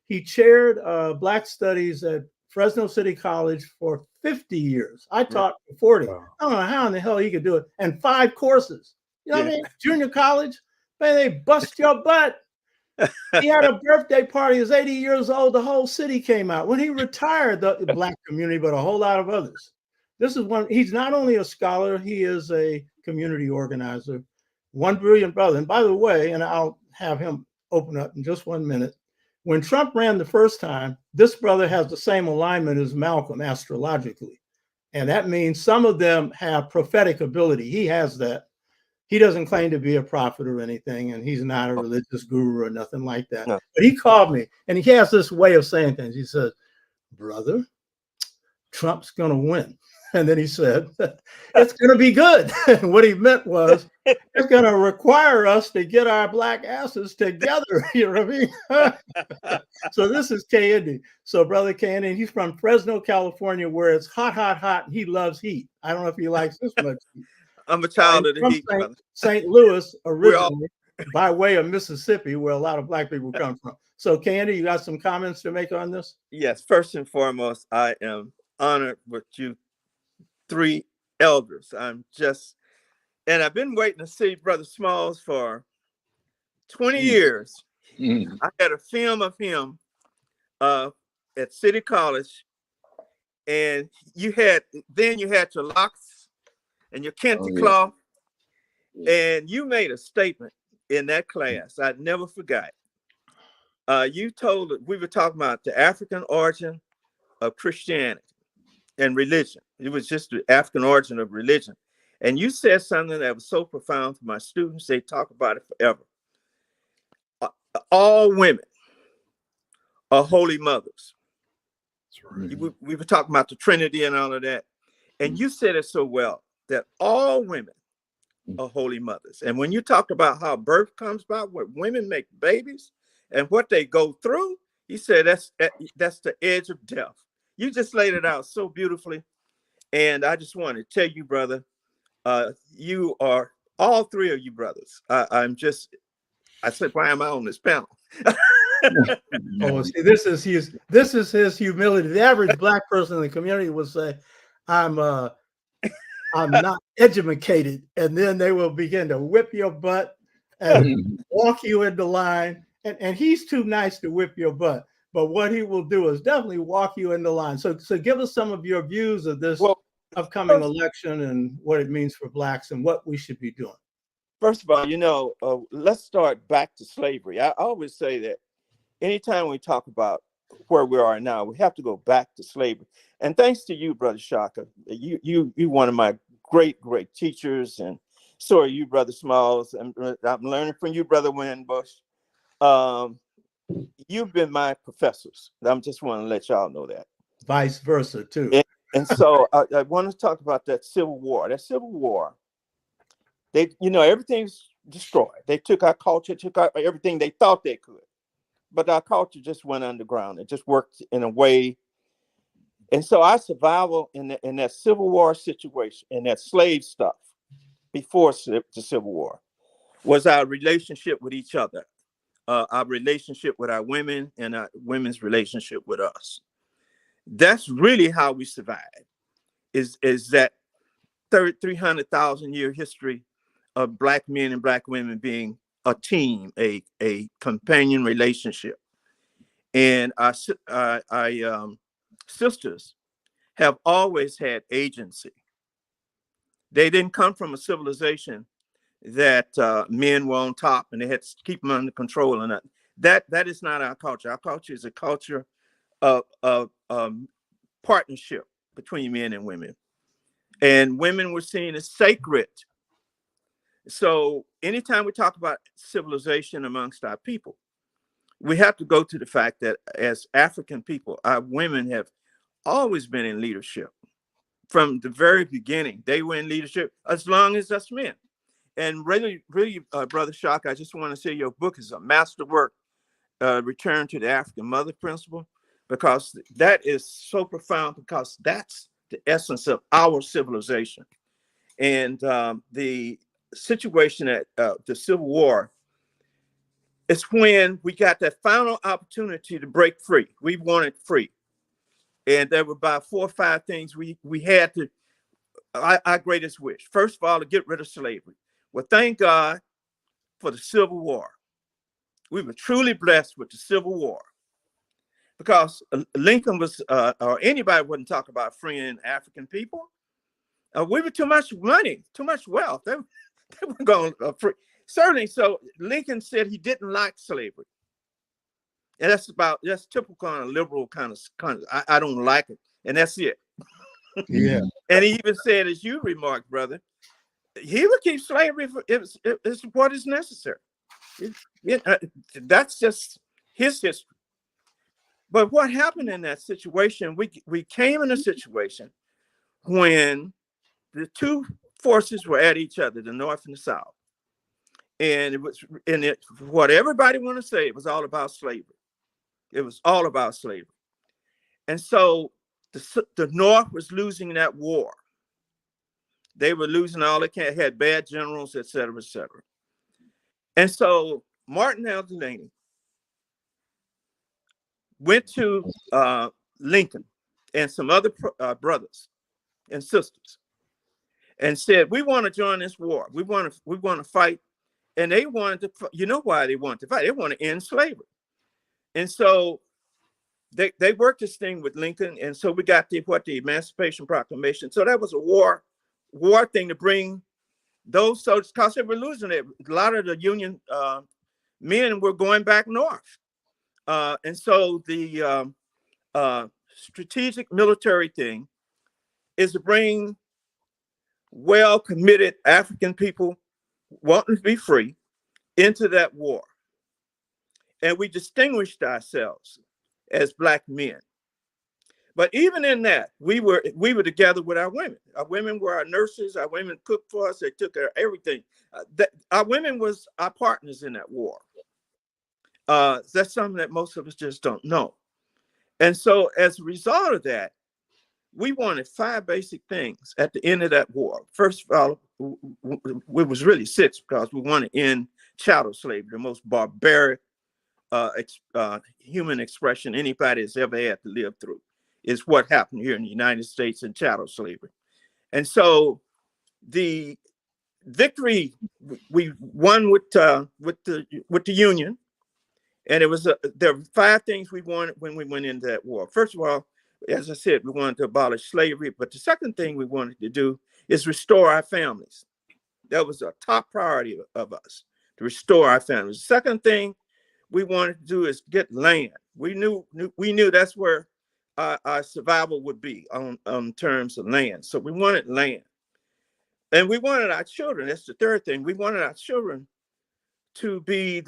He chaired Black Studies at Fresno City College for 50 years. I taught for 40. Wow. I don't know how in the hell he could do it. And 5 courses. You know what I mean? Junior college, man, they bust your butt. He had a birthday party. He was 80 years old. The whole city came out. When he retired, the black community, but a whole lot of others. This is one. He's not only a scholar, he is a community organizer. One brilliant brother. And by the way, and I'll have him open up in just 1 minute. When Trump ran the first time, this brother has the same alignment as Malcolm astrologically. And that means some of them have prophetic ability. He has that. He doesn't claim to be a prophet or anything, and he's not a religious guru or nothing like that. No. But he called me, and he has this way of saying things. He says, brother, Trump's going to win. And then he said, it's going to be good. And what he meant was, it's going to require us to get our black asses together. You know what I mean? So this is Kehinde. So Brother Kehinde, he's from Fresno, California, where it's hot, hot, hot. And he loves heat. I don't know if he likes this much heat. I'm a child of the heat. St. Louis, originally, by way of Mississippi, where a lot of black people come from. So Kehinde, you got some comments to make on this? Yes. First and foremost, I am honored with you 3 elders. And I've been waiting to see Brother Smalls for 20 years. I had a film of him at City College, and you had your locks and your kente cloth, and you made a statement in that class I never forgot. You told we were talking about the African origin of Christianity and religion. It was just the African origin of religion. And you said something that was so profound for my students, they talk about it forever. All women are holy mothers. That's right. We were talking about the Trinity and all of that. And you said it so well, that all women are holy mothers. And when you talk about how birth comes about, when women make babies and what they go through, you said that's the edge of death. You just laid it out so beautifully. And I just want to tell you, brother, you are, all 3 of you brothers. I said, why am I on this panel? Oh, see, this is his humility. The average black person in the community will say, I'm not educated, and then they will begin to whip your butt and walk you into line. And he's too nice to whip your butt. But what he will do is definitely walk you into line. So give us some of your views of this upcoming election and what it means for blacks and what we should be doing. First of all, let's start back to slavery. I always say that anytime we talk about where we are now, we have to go back to slavery. And thanks to you, Brother Shaka, you one of my great teachers, and so are you, Brother Smalls. And I'm learning from you, Brother Windbush. You've been my professors. I just want to let y'all know that. Vice versa, too. And so I want to talk about that Civil War. That Civil War, everything's destroyed. They took our culture, took out everything they thought they could. But our culture just went underground. It just worked in a way And so our survival in that Civil War situation, in that slave stuff before the Civil War, was our relationship with each other, our relationship with our women, and our women's relationship with us. That's really how we survived, is that 300,000 year history of Black men and Black women being a team, a companion relationship. And our sisters have always had agency. They didn't come from a civilization that men were on top and they had to keep them under control. And that is not our culture. Our culture is a culture of partnership between men and women. And women were seen as sacred. So anytime we talk about civilization amongst our people, we have to go to the fact that as African people, our women have always been in leadership. From the very beginning, they were in leadership as long as us men. And really, Brother Shaka, I just want to say your book is a masterwork, Return to the African Mother Principle, because that is so profound, because that's the essence of our civilization. And the situation at the Civil War, it's when we got that final opportunity to break free. We wanted free. And there were about 4 or 5 things we had to, our greatest wish. First of all, to get rid of slavery. Well, thank God for the Civil War. We were truly blessed with the Civil War, because Lincoln was, or anybody wouldn't talk about freeing African people. We were too much money, too much wealth. They were going free. Certainly, so Lincoln said he didn't like slavery. And that's typical kind of liberal kind of I don't like it. And that's it. Yeah. And he even said, as you remarked, brother, he would keep slavery for it's what is necessary. That's just his history. But what happened in that situation, we came in a situation when the two forces were at each other, the North and the South. And what everybody want to say, it was all about slavery. It was all about slavery. And so the North was losing that war. They were losing all they had bad generals, et cetera, et cetera. And so Martin L. Delaney went to Lincoln and some other brothers and sisters and said, we want to join this war. We want to fight. And they wanted to, you know why they wanted to fight? They want to end slavery. And so they worked this thing with Lincoln. And so we got the Emancipation Proclamation. So that was a war thing to bring those soldiers, because they were losing it. A lot of the Union men were going back north. And so the strategic military thing is to bring well-committed African people wanting to be free into that war. And we distinguished ourselves as Black men. But even in that, we were together with our women. Our women were our nurses. Our women cooked for us. They took care of everything. Our women was our partners in that war. That's something that most of us just don't know. And so as a result of that, we wanted 5 basic things at the end of that war. First of all, it was really 6, because we wanted to end chattel slavery, the most barbaric human expression anybody has ever had to live through, is what happened here in the United States in chattel slavery. And so the victory we won with the Union, and it was there were 5 things we wanted when we went into that war. First of all, as I said, we wanted to abolish slavery, but the second thing we wanted to do is restore our families. That was a top priority of us, to restore our families. The second thing we wanted to do is get land. We knew that's where our survival would be on terms of land. So we wanted land. And we wanted our children, that's the third thing, we wanted our children to be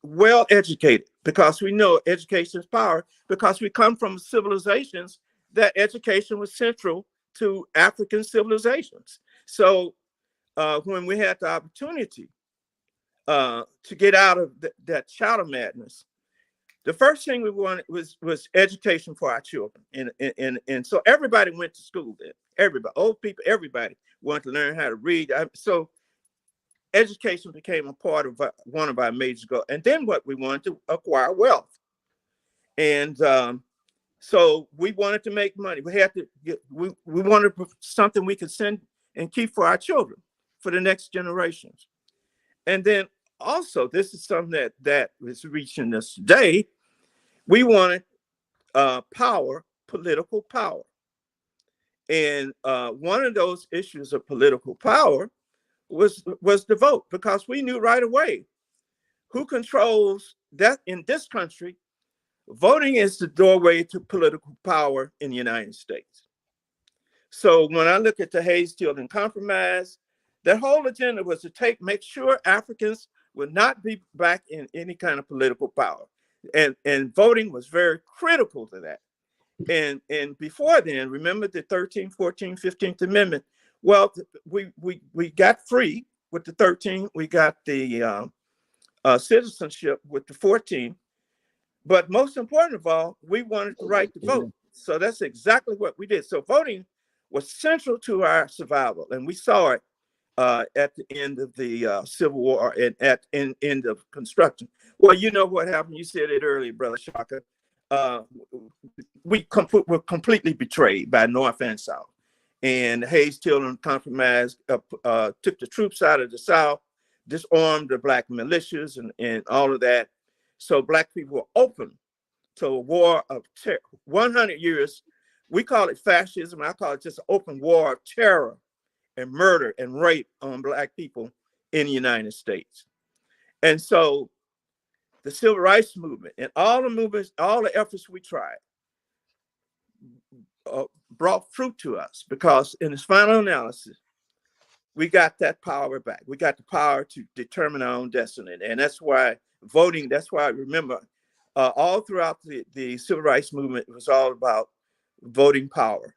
well educated, because we know education is power, because we come from civilizations that education was central to African civilizations. So when we had the opportunity to get out of that chattel madness, the first thing we wanted was education for our children. And so everybody went to school then. Everybody, old people, everybody wanted to learn how to read. So education became a part of one of our major goals. And then what we wanted to acquire wealth. And so we wanted to make money. We had to get, we wanted something we could send and keep for our children, for the next generations. And then also, this is something that is reaching us today. We wanted power, political power. And one of those issues of political power was the vote, because we knew right away who controls that in this country. Voting is the doorway to political power in the United States. So when I look at the Hayes Tilden Compromise, that whole agenda was to make sure Africans would not be back in any kind of political power. And voting was very critical to that. And before then, remember the 13th, 14th, 15th Amendment. Well, we got free with the 13th. We got the citizenship with the 14th. But most important of all, we wanted the right to vote. So that's exactly what we did. So voting was central to our survival. And we saw it at the end of the Civil War and at the end of Construction. Well, you know what happened. You said it earlier, Brother Shaka. We were completely betrayed by North and South. And Hayes Tilden Compromise took the troops out of the South, disarmed the Black militias and all of that. So Black people were open to a war of 100 years. We call it fascism. I call it just an open war of terror and murder and rape on Black people in the United States. And so the Civil Rights Movement and all the movements, all the efforts we tried brought fruit to us, because in its final analysis, we got that power back. We got the power to determine our own destiny. And that's why voting, that's why I remember all throughout the Civil Rights Movement, it was all about voting power.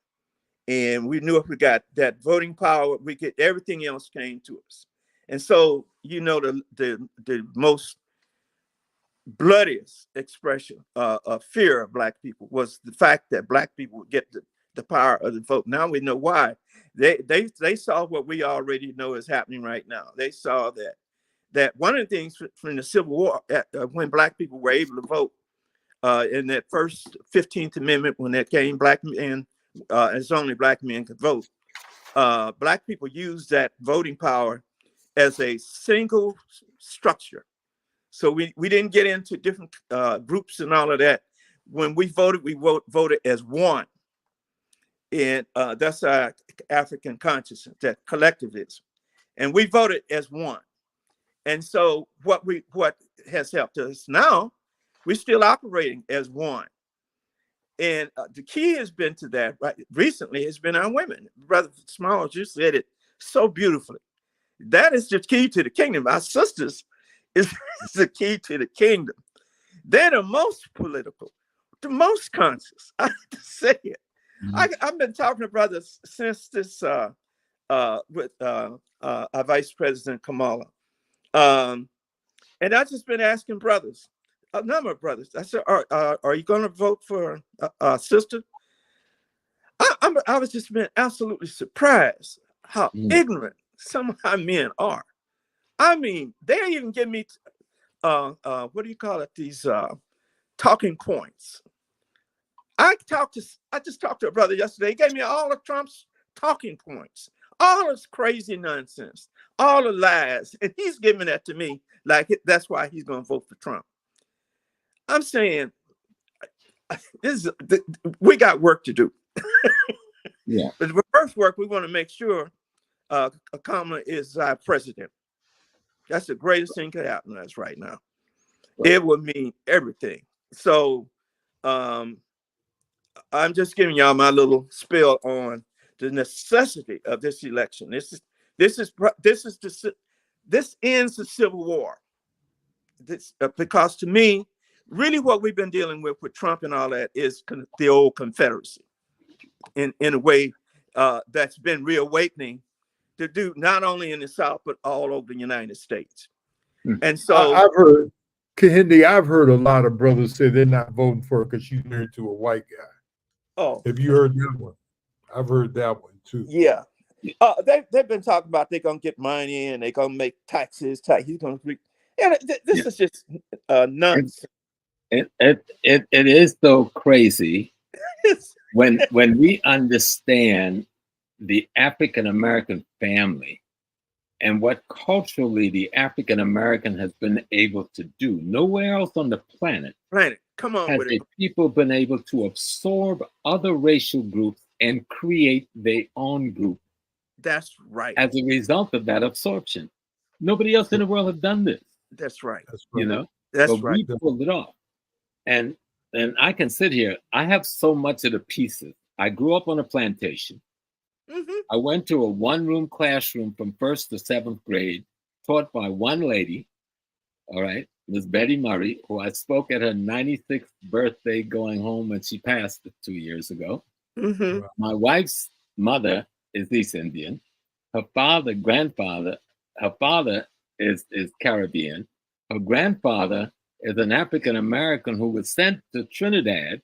And we knew if we got that voting power, we get everything else came to us. And so, you know, the most bloodiest expression of fear of Black people was the fact that Black people would get the power of the vote. Now we know why. They saw what we already know is happening right now. They saw that one of the things from the Civil War, when Black people were able to vote in that first 15th Amendment, when that came, Black men, as only Black men could vote, Black people used that voting power as a single structure. So we didn't get into different groups and all of that. When we voted, we voted as one. And that's our African consciousness, that collectivism. And we voted as one. And so what has helped us now, we're still operating as one. And the key has been to that, right? Recently, has been our women. Brother Smalls, you said it so beautifully. That is the key to the kingdom. Our sisters is the key to the kingdom. They're the most political, the most conscious. I have to say it. Mm-hmm. I've been talking to brothers since this with our Vice President Kamala. And I've just been asking brothers, a number of brothers. I said, are you going to vote for a sister? I was just been absolutely surprised how ignorant some of our men are. I mean, they even give me, what do you call it? These talking points. I just talked to a brother yesterday. He gave me all of Trump's talking points, all his crazy nonsense, all the lies, and he's giving that to me like that's why he's going to vote for Trump. I'm saying, we got work to do. Yeah. But the first work, we want to make sure Kamala is our president. That's the greatest thing could happen to us right now. Right. It would mean everything. So I'm just giving y'all my little spill on the necessity of this election. This ends the Civil War. Because to me, really what we've been dealing with Trump and all that is the old Confederacy in a way that's been reawakening to do not only in the South, but all over the United States. And so I've heard Kehinde, I've heard a lot of brothers say they're not voting for her because she's married to a white guy. Oh, Have you heard that one? I've heard that one too. yeah. They've been talking about they're gonna get money and they're gonna make taxes. He's gonna and this is just nuts. It is so crazy when we understand the African American family and what culturally the African American has been able to do. Nowhere else on the planet Come on has with a it. people been able to absorb other racial groups and create their own group That's right. as a result of that absorption. Nobody else in the world has done this. That's right. That's right. You know, That's but right. we pulled it off. And I can sit here. I have so much of the pieces. I grew up on a plantation. Mm-hmm. I went to a one-room classroom from 1st to 7th grade, taught by one lady, all right, Miss Betty Murray, who I spoke at her 96th birthday going home when she passed 2 years ago. Mm-hmm. My wife's mother is East Indian. Her father is Caribbean. Her grandfather is an African American who was sent to Trinidad,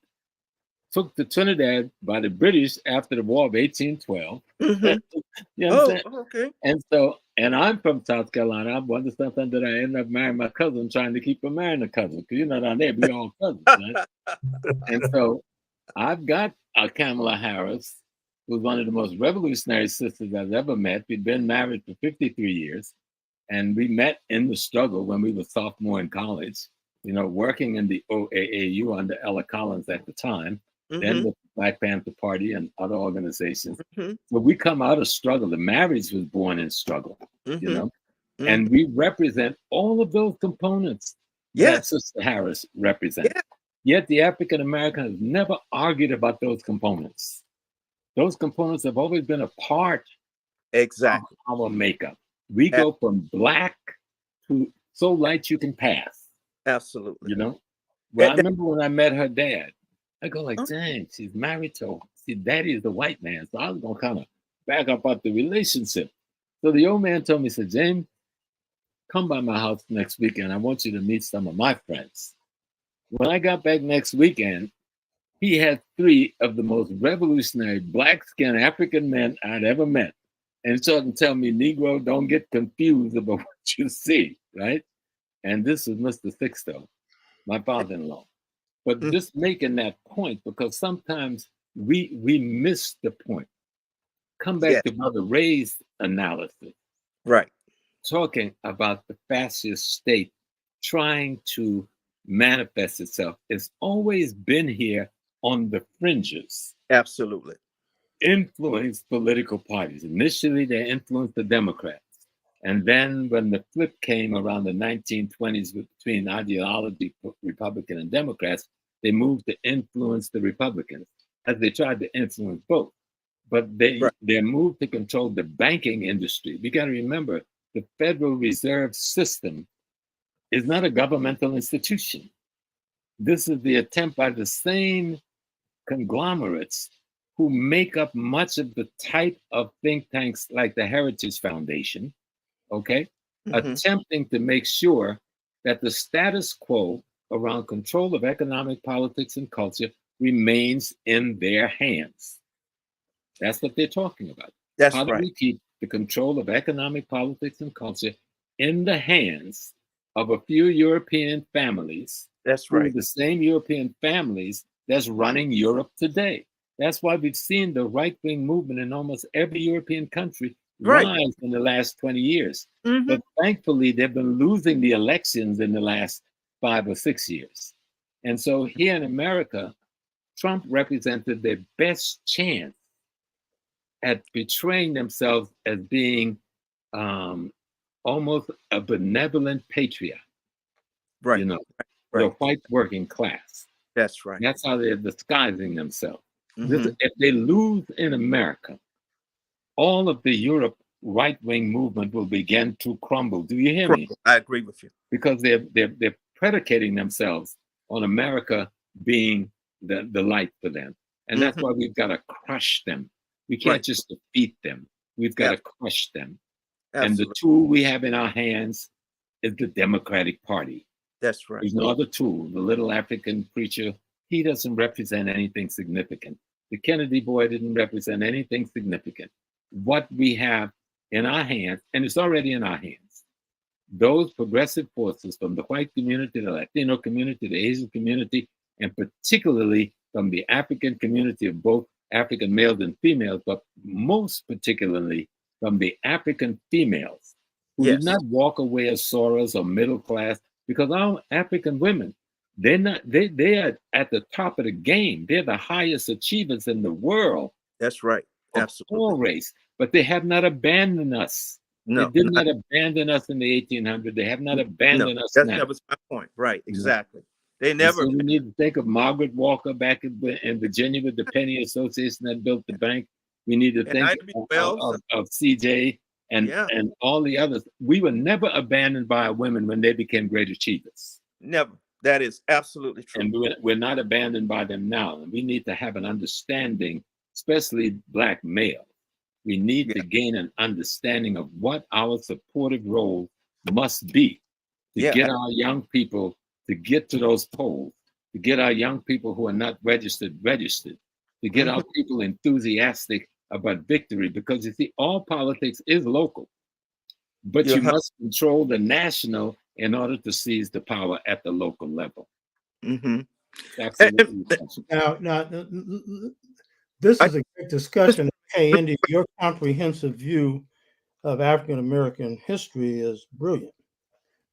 took to Trinidad by the British after the War of 1812. Mm-hmm. You know what I'm saying? Okay. And I'm from South Carolina. I wonder something that I ended up marrying my cousin, trying to keep her marrying a cousin, because you know down there we all cousins, right? And so I've got Kamala Harris, who's one of the most revolutionary sisters I've ever met. We'd been married for 53 years, and we met in the struggle when we were sophomore in college, you know, working in the OAAU under Ella Collins at the time, then the Black Panther Party and other organizations. Mm-hmm. So we come out of struggle. The marriage was born in struggle, you know, and we represent all of those components that Sister Harris represents. Yeah. Yet the African American has never argued about those components. Those components have always been a part Exactly. of our makeup. We go from black to so light you can pass. Absolutely. You know? Well, I remember when I met her dad, I go like, dang, she's married to, see, daddy is a white man. So I was going to kind of back up about the relationship. So the old man told me, he said, James, come by my house next weekend. I want you to meet some of my friends. When I got back next weekend, he had 3 of the most revolutionary black-skinned African men I'd ever met. And so to tell me, Negro, don't get confused about what you see, right? And this is Mr. Sixto, my father-in-law. But just making that point, because sometimes we miss the point. Come back to Brother Ray's analysis. Right. Talking about the fascist state trying to manifest itself. It's always been here on the fringes. Absolutely. Influenced political parties. Initially, they influenced the Democrats. And then when the flip came around the 1920s between ideology, Republican and Democrats, they moved to influence the Republicans as they tried to influence both. But their move to control the banking industry. We got to remember, the Federal Reserve System is not a governmental institution. This is the attempt by the same conglomerates who make up much of the type of think tanks like the Heritage Foundation, okay, attempting to make sure that the status quo around control of economic, politics, and culture remains in their hands. That's what they're talking about. That's How do right. we keep the control of economic, politics, and culture in the hands of a few European families? That's right. The same European families that's running Europe today. That's why we've seen the right-wing movement in almost every European country rise in the last 20 years. But thankfully, they've been losing the elections in the last 5 or 6 years. And so here in America, Trump represented their best chance at betraying themselves as being almost a benevolent patriot. Right. You know, the white working class. That's right. That's how they're disguising themselves. If they lose in America, all of the Europe right-wing movement will begin to crumble. Do you hear me? I agree with you. Because they're predicating themselves on America being the light for them. And that's why we've got to crush them. We can't just defeat them. We've got to crush them. Absolutely. And the tool we have in our hands is the Democratic Party. That's right. There's no other tool. The little African preacher, he doesn't represent anything significant. The Kennedy boy didn't represent anything significant. What we have in our hands, and it's already in our hands, those progressive forces from the white community, the Latino community, the Asian community, and particularly from the African community of both African males and females, but most particularly from the African females who did not walk away as sorors or middle class, because our African women, they are at the top of the game. They're the highest achievers in the world. That's right. Absolutely. All race, but they have not abandoned us. No, they did not abandon us in the 1800s. They have not abandoned us now. That was my point. Right. Exactly. They never. So we need to think of Margaret Walker back in Virginia with the Penny Association that built the bank. We need to think of CJ and all the others. We were never abandoned by our women when they became great achievers. Never. That is absolutely true. And we're not abandoned by them now. And we need to have an understanding, especially Black males. We need to gain an understanding of what our supportive role must be to get our young people to get to those polls, to get our young people who are not registered, to get our people enthusiastic about victory. Because you see, all politics is local, but you must control the national in order to seize the power at the local level. Absolutely. Now, this is a great discussion. Kehinde, your comprehensive view of African American history is brilliant.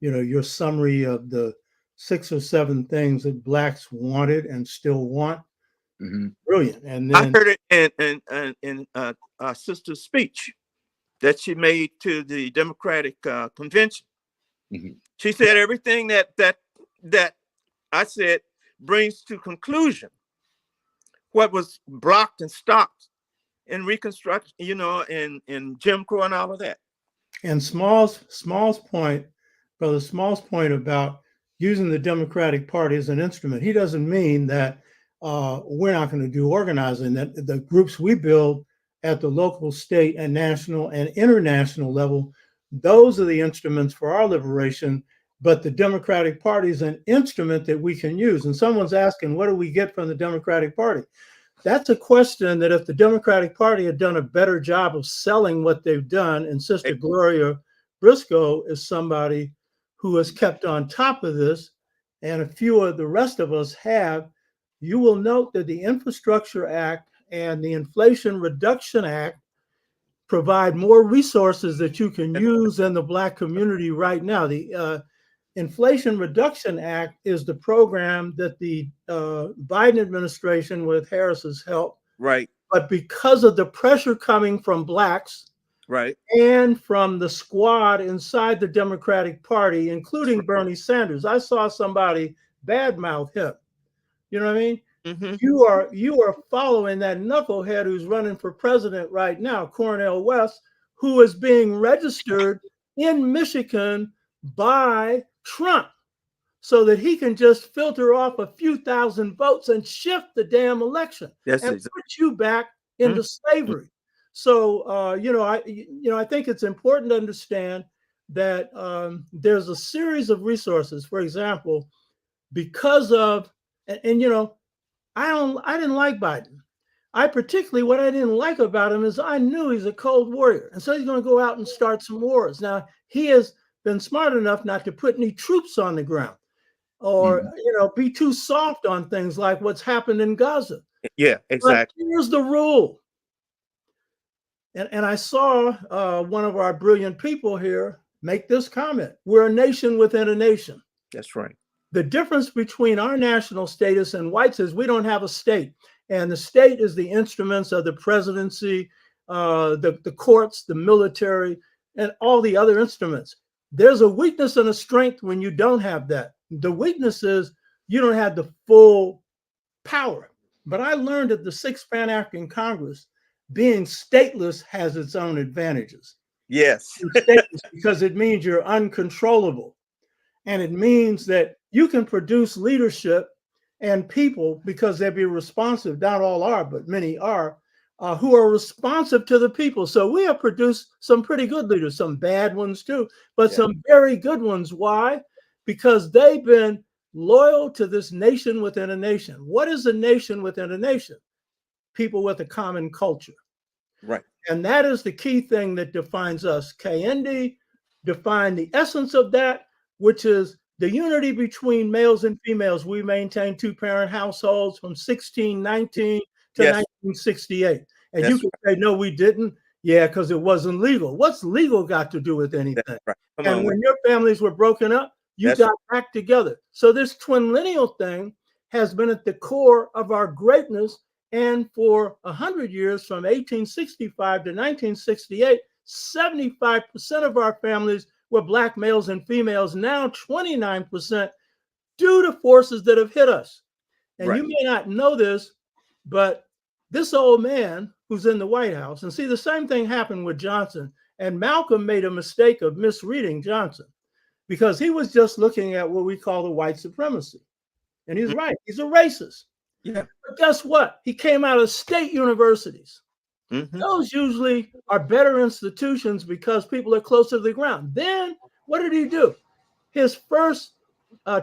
You know, your summary of the 6 or 7 things that Blacks wanted and still want, brilliant. And then I heard it in our sister's speech that she made to the Democratic convention. She said everything that I said brings to conclusion what was blocked and stopped in Reconstruction, you know, in Jim Crow and all of that. And Small's point, Brother Small's point about using the Democratic Party as an instrument, he doesn't mean that we're not going to do organizing, that the groups we build at the local, state, and national and international level, those are the instruments for our liberation. But the Democratic Party is an instrument that we can use. And someone's asking, what do we get from the Democratic Party? That's a question that if the Democratic Party had done a better job of selling what they've done, and Sister Gloria Briscoe is somebody who has kept on top of this, and a few of the rest of us have, you will note that the Infrastructure Act and the Inflation Reduction Act provide more resources that you can use in the Black community right now. The Inflation Reduction Act is the program that the Biden administration, with Harris's help, but because of the pressure coming from Blacks, and from the squad inside the Democratic Party, including Bernie Sanders, I saw somebody badmouth him. You know what I mean? You are following that knucklehead who's running for president right now, Cornel West, who is being registered in Michigan by Trump so that he can just filter off a few thousand votes and shift the damn election and put you back into slavery. So I think it's important to understand that there's a series of resources. For example, because of I didn't like Biden. What I didn't like about him is I knew he's a cold warrior, and so he's going to go out and start some wars. Now he has been smart enough not to put any troops on the ground or be too soft on things like what's happened in Gaza. Yeah, exactly. But here's the rule. And I saw one of our brilliant people here make this comment. We're a nation within a nation. That's right. The difference between our national status and whites is we don't have a state. And the state is the instruments of the presidency, the courts, the military, and all the other instruments. There's a weakness and a strength when you don't have that. The weakness is you don't have the full power. But I learned at the 6th Pan-African Congress, being stateless has its own advantages. Yes. Because it means you're uncontrollable. And it means that you can produce leadership and people, because they'll be responsive, not all are, but many are, who are responsive to the people. So we have produced some pretty good leaders, some bad ones too, but some very good ones. Why? because they've been loyal to this nation within a nation. What is a nation within a nation? People with a common culture. Right. And that is the key thing that defines us. Kehinde defined the essence of that, which is the unity between males and females. We maintain two-parent households from 1619 to 1968. And you can say, no, we didn't. Yeah, because it wasn't legal. What's legal got to do with anything? Right. And when your families were broken up, you got back together. So this twin lineal thing has been at the core of our greatness. And for 100 years, from 1865 to 1968, 75% of our families were Black males and females, now 29%, due to forces that have hit us. And you may not know this, but this old man who's in the White House, and see, the same thing happened with Johnson. And Malcolm made a mistake of misreading Johnson because he was just looking at what we call the white supremacy. And he's right, he's a racist. Yeah. But guess what? He came out of state universities. Those usually are better institutions because people are closer to the ground. Then what did he do? His first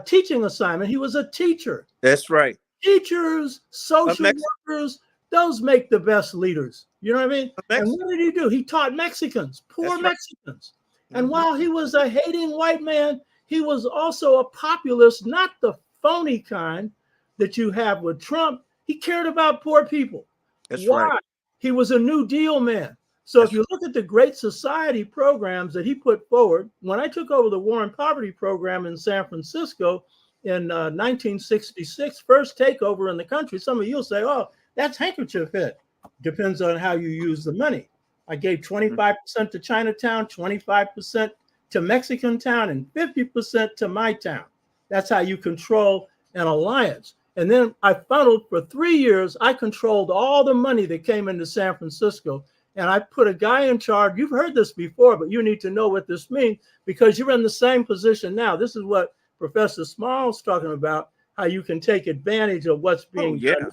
teaching assignment, he was a teacher. That's right. Teachers, social workers, those make the best leaders. You know what I mean? And what did he do? He taught Mexicans, poor Mexicans. And while he was a hating white man, he was also a populist, not the phony kind that you have with Trump. He cared about poor people. That's Why? right. He was a New Deal man. So if you look at the Great Society programs that he put forward, when I took over the War on Poverty program in San Francisco in 1966, first takeover in the country, some of you will say, oh, that's handkerchief hit. Depends on how you use the money. I gave 25% to Chinatown, 25% to Mexican town, and 50% to my town. That's how you control an alliance. And then I funneled for 3 years. I controlled all the money that came into San Francisco. And I put a guy in charge. You've heard this before, but you need to know what this means because you're in the same position now. This is what Professor Small's talking about, how you can take advantage of what's being done.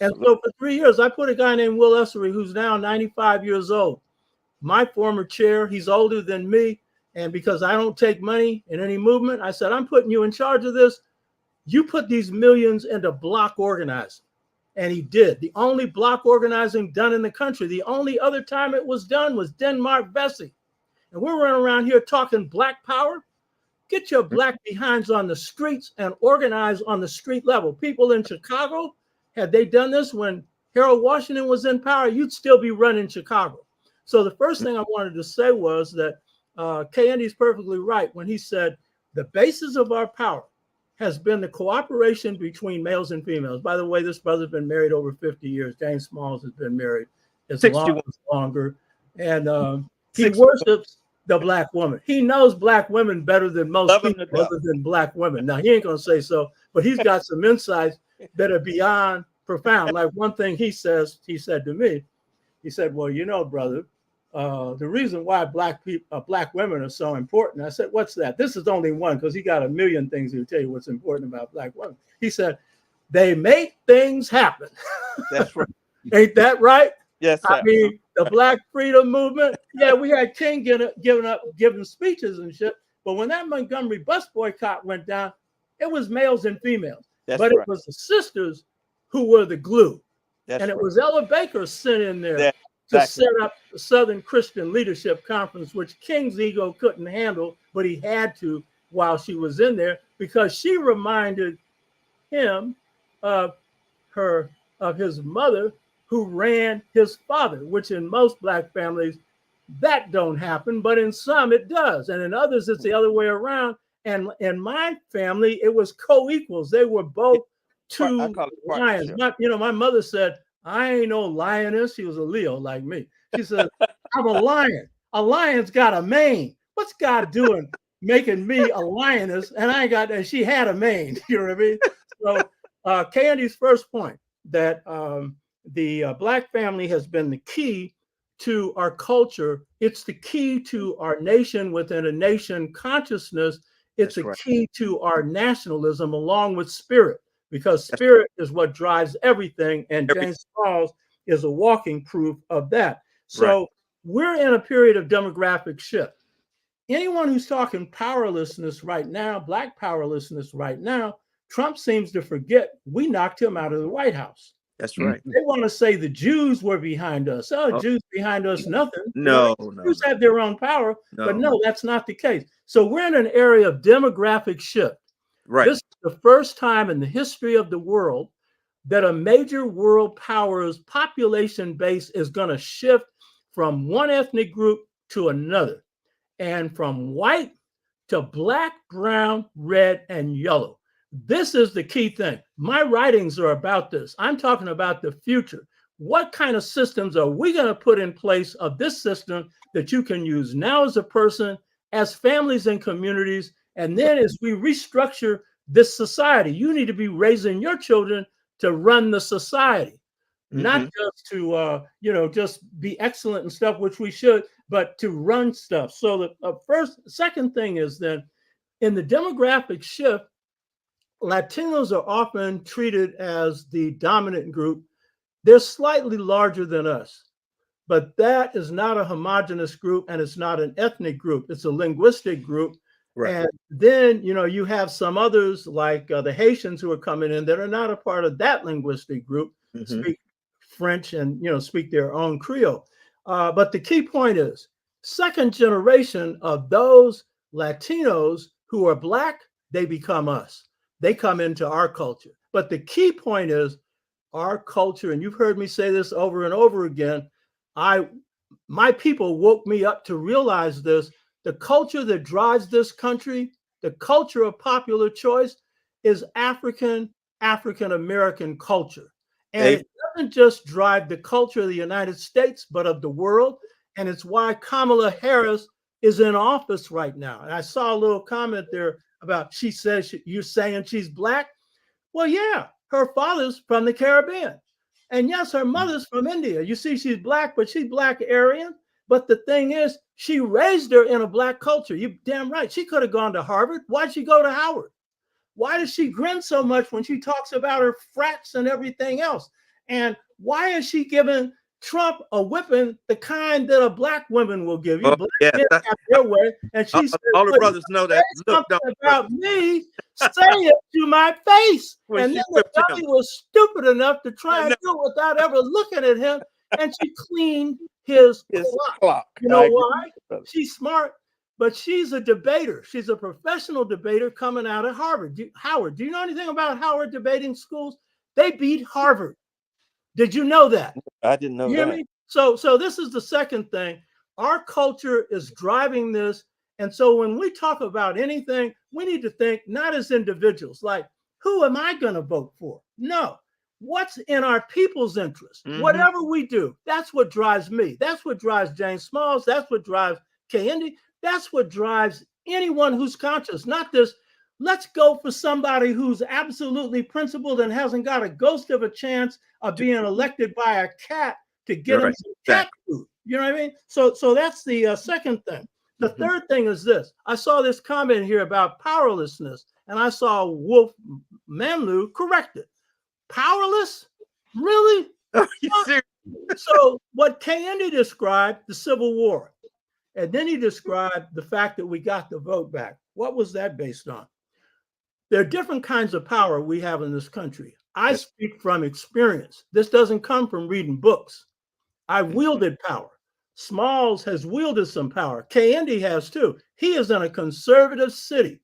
And so for 3 years, I put a guy named Will Essery, who's now 95 years old. My former chair, he's older than me. And because I don't take money in any movement, I said, I'm putting you in charge of this. You put these millions into block organizing. And he did. The only block organizing done in the country, the only other time it was done was Denmark Vesey. And we're running around here talking Black power. Get your Black behinds on the streets and organize on the street level. People in Chicago, had they done this when Harold Washington was in power, you'd still be running Chicago. So the first thing I wanted to say was that Kehinde is perfectly right when he said the basis of our power has been the cooperation between males and females. By the way, this brother's been married over 50 years. James Smalls has been married as longer. And he worships the Black woman. He knows Black women better than most people other than Black women. Now, he ain't going to say so, but he's got some insights that are beyond profound. Like one thing he said to me, he said, well, you know, brother, the reason why Black women are so important. I said, what's that? This is only one, because he got a million things to tell you what's important about Black women. He said, they make things happen. That's right. Ain't that right? Yes, sir. I mean, the Black freedom movement. Yeah, we had King giving speeches and shit. But when that Montgomery bus boycott went down, it was males and females. But it was the sisters who were the glue. And it was Ella Baker sent in there to set up the Southern Christian Leadership Conference, which King's ego couldn't handle, but he had to while she was in there, because she reminded him of his mother who ran his father, which in most Black families, that don't happen, but in some it does. And in others, it's the other way around. And in my family, it was co-equals. They were both two lions. My mother said, I ain't no lioness. She was a Leo like me. She said, I'm a lion. A lion's got a mane. What's God doing making me a lioness? And she had a mane. You know what I mean? So Kehinde's first point that the Black family has been the key to our culture. It's the key to our nation within a nation consciousness. It's a key to our nationalism along with spirit, because spirit is what drives everything. And James Charles is a walking proof of that. So we're in a period of demographic shift. anyone who's talking powerlessness right now, Black powerlessness right now, Trump seems to forget we knocked him out of the White House. That's right. They want to say the Jews were behind us. Oh, Jews behind us, nothing. No, Jews have their own power, no. but no, that's not the case. So we're in an area of demographic shift. Right. This is the first time in the history of the world that a major world power's population base is going to shift from one ethnic group to another, and from white to Black, brown, red, and yellow. This is the key thing. My writings are about this. I'm talking about the future. What kind of systems are we going to put in place of this system that you can use now as a person, as families and communities, and then as we restructure this society? You need to be raising your children to run the society, not just to, just be excellent and stuff, which we should, but to run stuff. So the second thing is then in the demographic shift, Latinos are often treated as the dominant group. They're slightly larger than us, but that is not a homogenous group and it's not an ethnic group. It's a linguistic group. Right. And then, you have some others like the Haitians who are coming in that are not a part of that linguistic group, speak French and, speak their own Creole. But the key point is second generation of those Latinos who are Black, they become us. They come into our culture. But the key point is our culture, and you've heard me say this over and over again, my people woke me up to realize this. The culture that drives this country, the culture of popular choice, is African-American culture. And it doesn't just drive the culture of the United States, but of the world. And it's why Kamala Harris is in office right now. And I saw a little comment there about, she says, you're saying she's Black? Well, yeah, her father's from the Caribbean. And yes, her mother's from India. You see, she's Black, but she's Black Aryan. But the thing is, she raised her in a Black culture. You're damn right. She could have gone to Harvard. Why'd she go to Howard? Why does she grin so much when she talks about her frats and everything else? And why is she giving Trump a whipping the kind that a Black woman will give you? Black men have their way. And she said, all the brothers know that. Look, about me, say it to my face. And then the dummy was stupid enough to try and do it without ever looking at him. And she cleaned his clock. You know why? She's smart, but she's a debater. She's a professional debater coming out of Harvard. Howard, do you know anything about Howard debating schools? They beat Harvard. Did you know that? I didn't know that. Me? So this is the second thing. Our culture is driving this. And so when we talk about anything, we need to think not as individuals, like, who am I going to vote for? No. What's in our people's interest? Whatever we do, that's what drives me. That's what drives James Smalls. That's what drives Kehinde. That's what drives anyone who's conscious. Not this, let's go for somebody who's absolutely principled and hasn't got a ghost of a chance of being elected by a cat to get him some cat food. You know what I mean? So that's the second thing. The third thing is this. I saw this comment here about powerlessness, and I saw Wolf Manlu correct it. Powerless? Really? So what Kehinde described, the Civil War, and then he described the fact that we got the vote back. What was that based on? There are different kinds of power we have in this country. I speak from experience. This doesn't come from reading books. I wielded power. Smalls has wielded some power. Kehinde has too. He is in a conservative city.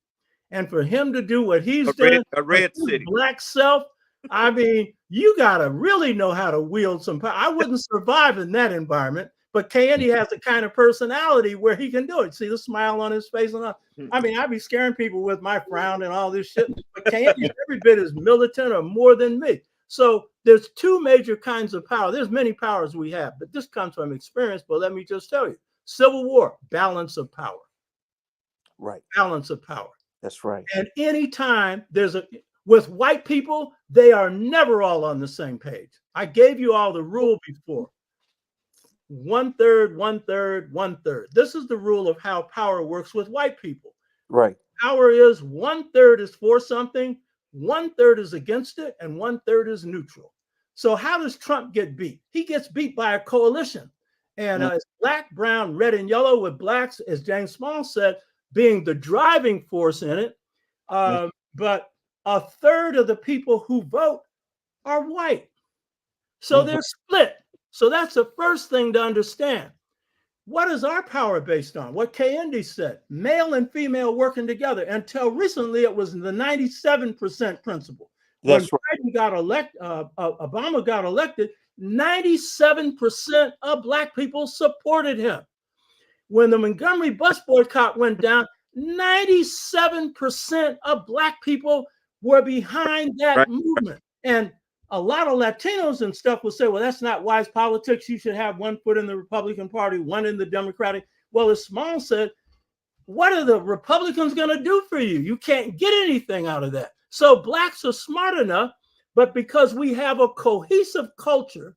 And for him to do what he's done, a red city, Black self, I mean, you got to really know how to wield some power. I wouldn't survive in that environment, but Kehinde has the kind of personality where he can do it. See the smile on his face. And I mean, I'd be scaring people with my frown and all this shit, but Kehinde every bit as militant or more than me. So there's two major kinds of power. There's many powers we have, but this comes from experience. But let me just tell you, Civil War, balance of power. Right. Balance of power. That's right. And anytime with white people, they are never all on the same page. I gave you all the rule before. 1/3, 1/3, 1/3. This is the rule of how power works with white people. Right. Power is 1/3 is for something, 1/3 is against it, and 1/3 is neutral. So how does Trump get beat? He gets beat by a coalition. And it's black, brown, red, and yellow, with blacks, as James Small said, being the driving force in it. But a third of the people who vote are white. So they're split. So that's the first thing to understand. What is our power based on? What Kehinde said, male and female working together. Until recently, it was the 97% principle. That's when Biden got elected, Obama got elected, 97% of black people supported him. When the Montgomery bus boycott went down, 97% of black people were behind that movement. And a lot of Latinos and stuff will say, well, that's not wise politics. You should have one foot in the Republican Party, one in the Democratic. Well, as Small said, what are the Republicans going to do for you? You can't get anything out of that. So blacks are smart enough, but because we have a cohesive culture,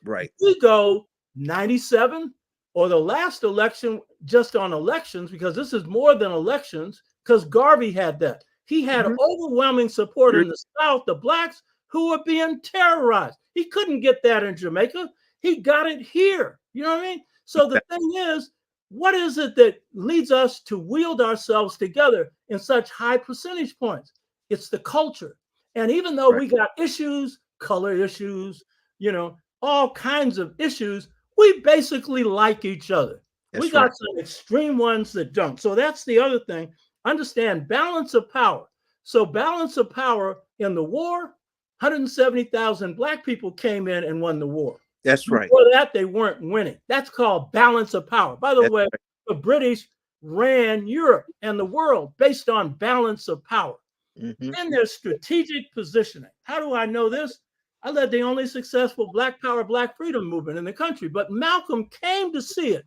we go 97, or the last election, just on elections, because this is more than elections, because Garvey had that. He had overwhelming support in the South, the blacks who were being terrorized. He couldn't get that in Jamaica. He got it here. You know what I mean? So the thing is, what is it that leads us to wield ourselves together in such high percentage points? It's the culture. And even though we got issues, color issues, you know, all kinds of issues, we basically like each other. We got some extreme ones that don't. So that's the other thing. Understand balance of power. So balance of power in the war, 170,000 black people came in and won the war. That's right. Before that, they weren't winning. That's called balance of power. By the way, the British ran Europe and the world based on balance of power. And their strategic positioning. How do I know this? I led the only successful Black Power, Black Freedom movement in the country, but Malcolm came to see it.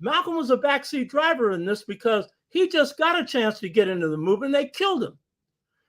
Malcolm was a backseat driver in this because he just got a chance to get into the movement. They killed him.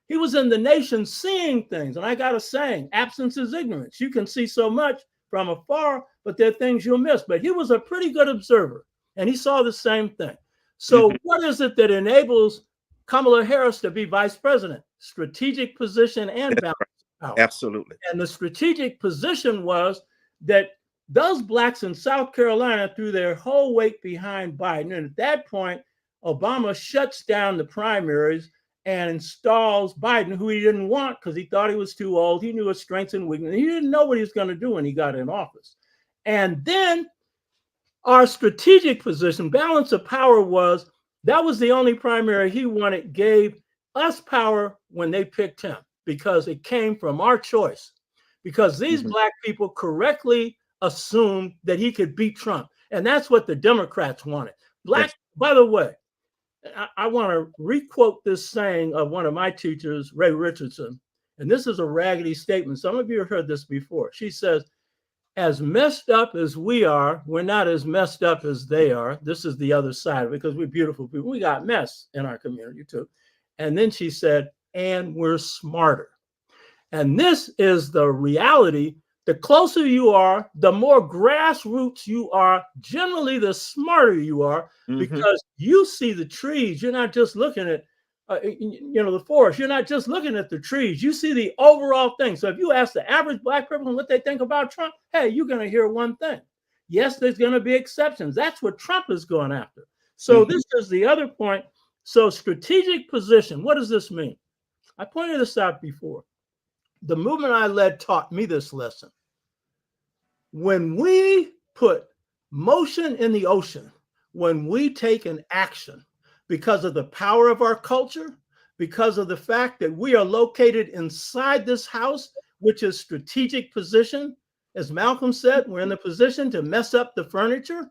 He was in the nation seeing things. And I got a saying, absence is ignorance. You can see so much from afar, but there are things you'll miss. But he was a pretty good observer, and he saw the same thing. So what is it that enables Kamala Harris to be vice president? Strategic position and balance of power. Absolutely. And the strategic position was that those blacks in South Carolina threw their whole weight behind Biden. And at that point, Obama shuts down the primaries and installs Biden, who he didn't want because he thought he was too old. He knew his strengths and weaknesses. He didn't know what he was going to do when he got in office. And then our strategic position, balance of power, was that was the only primary he wanted, gave us power when they picked him, because it came from our choice. Because these black people correctly assumed that he could beat Trump. And that's what the Democrats wanted. By the way, I want to requote this saying of one of my teachers, Ray Richardson. And this is a raggedy statement. Some of you have heard this before. She says, as messed up as we are, we're not as messed up as they are. This is the other side, because we're beautiful people. We got mess in our community too. And then she said, and we're smarter. And this is the reality. The closer you are, the more grassroots you are, generally the smarter you are, because you see the trees. You're not just looking at, the forest. You're not just looking at the trees. You see the overall thing. So if you ask the average black person what they think about Trump, hey, you're going to hear one thing. Yes, there's going to be exceptions. That's what Trump is going after. So this is the other point. So strategic position, what does this mean? I pointed this out before. The movement I led taught me this lesson. When we put motion in the ocean, when we take an action because of the power of our culture, because of the fact that we are located inside this house, which is strategic position, as Malcolm said, we're in the position to mess up the furniture.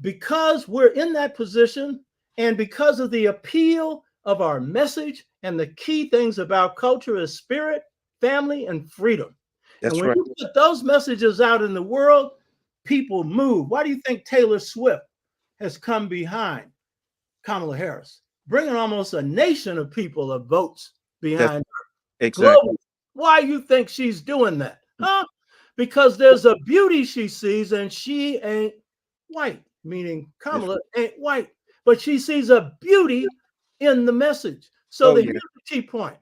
Because we're in that position, and because of the appeal of our message, and the key things about culture is spirit, family, and freedom. That's and when right. you put those messages out in the world, people move. Why do you think Taylor Swift has come behind Kamala Harris, bringing almost a nation of people of votes behind her? Exactly. Globally. Why do you think she's doing that? Huh? Because there's a beauty she sees, and she ain't white, meaning Kamala ain't white, but she sees a beauty in the message. So here's the key point: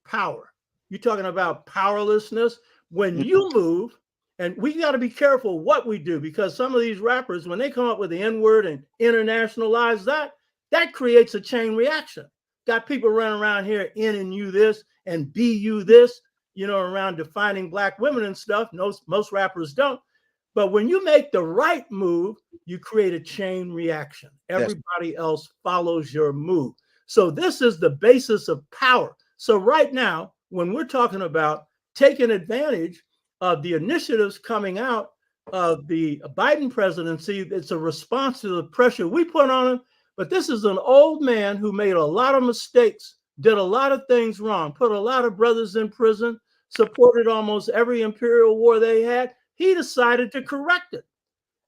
power. You're talking about powerlessness. When you move And we got to be careful what we do, because some of these rappers, when they come up with the N-word and internationalize that, that creates a chain reaction. Got people running around here, N and U this and B U this, you know, around defining black women and stuff. Most rappers don't. But when you make the right move, you create a chain reaction. Everybody else follows your move. So this is the basis of power. So right now, when we're talking about taking advantage of the initiatives coming out of the Biden presidency, it's a response to the pressure we put on him. But this is an old man who made a lot of mistakes, did a lot of things wrong, put a lot of brothers in prison, supported almost every imperial war they had. He decided to correct it.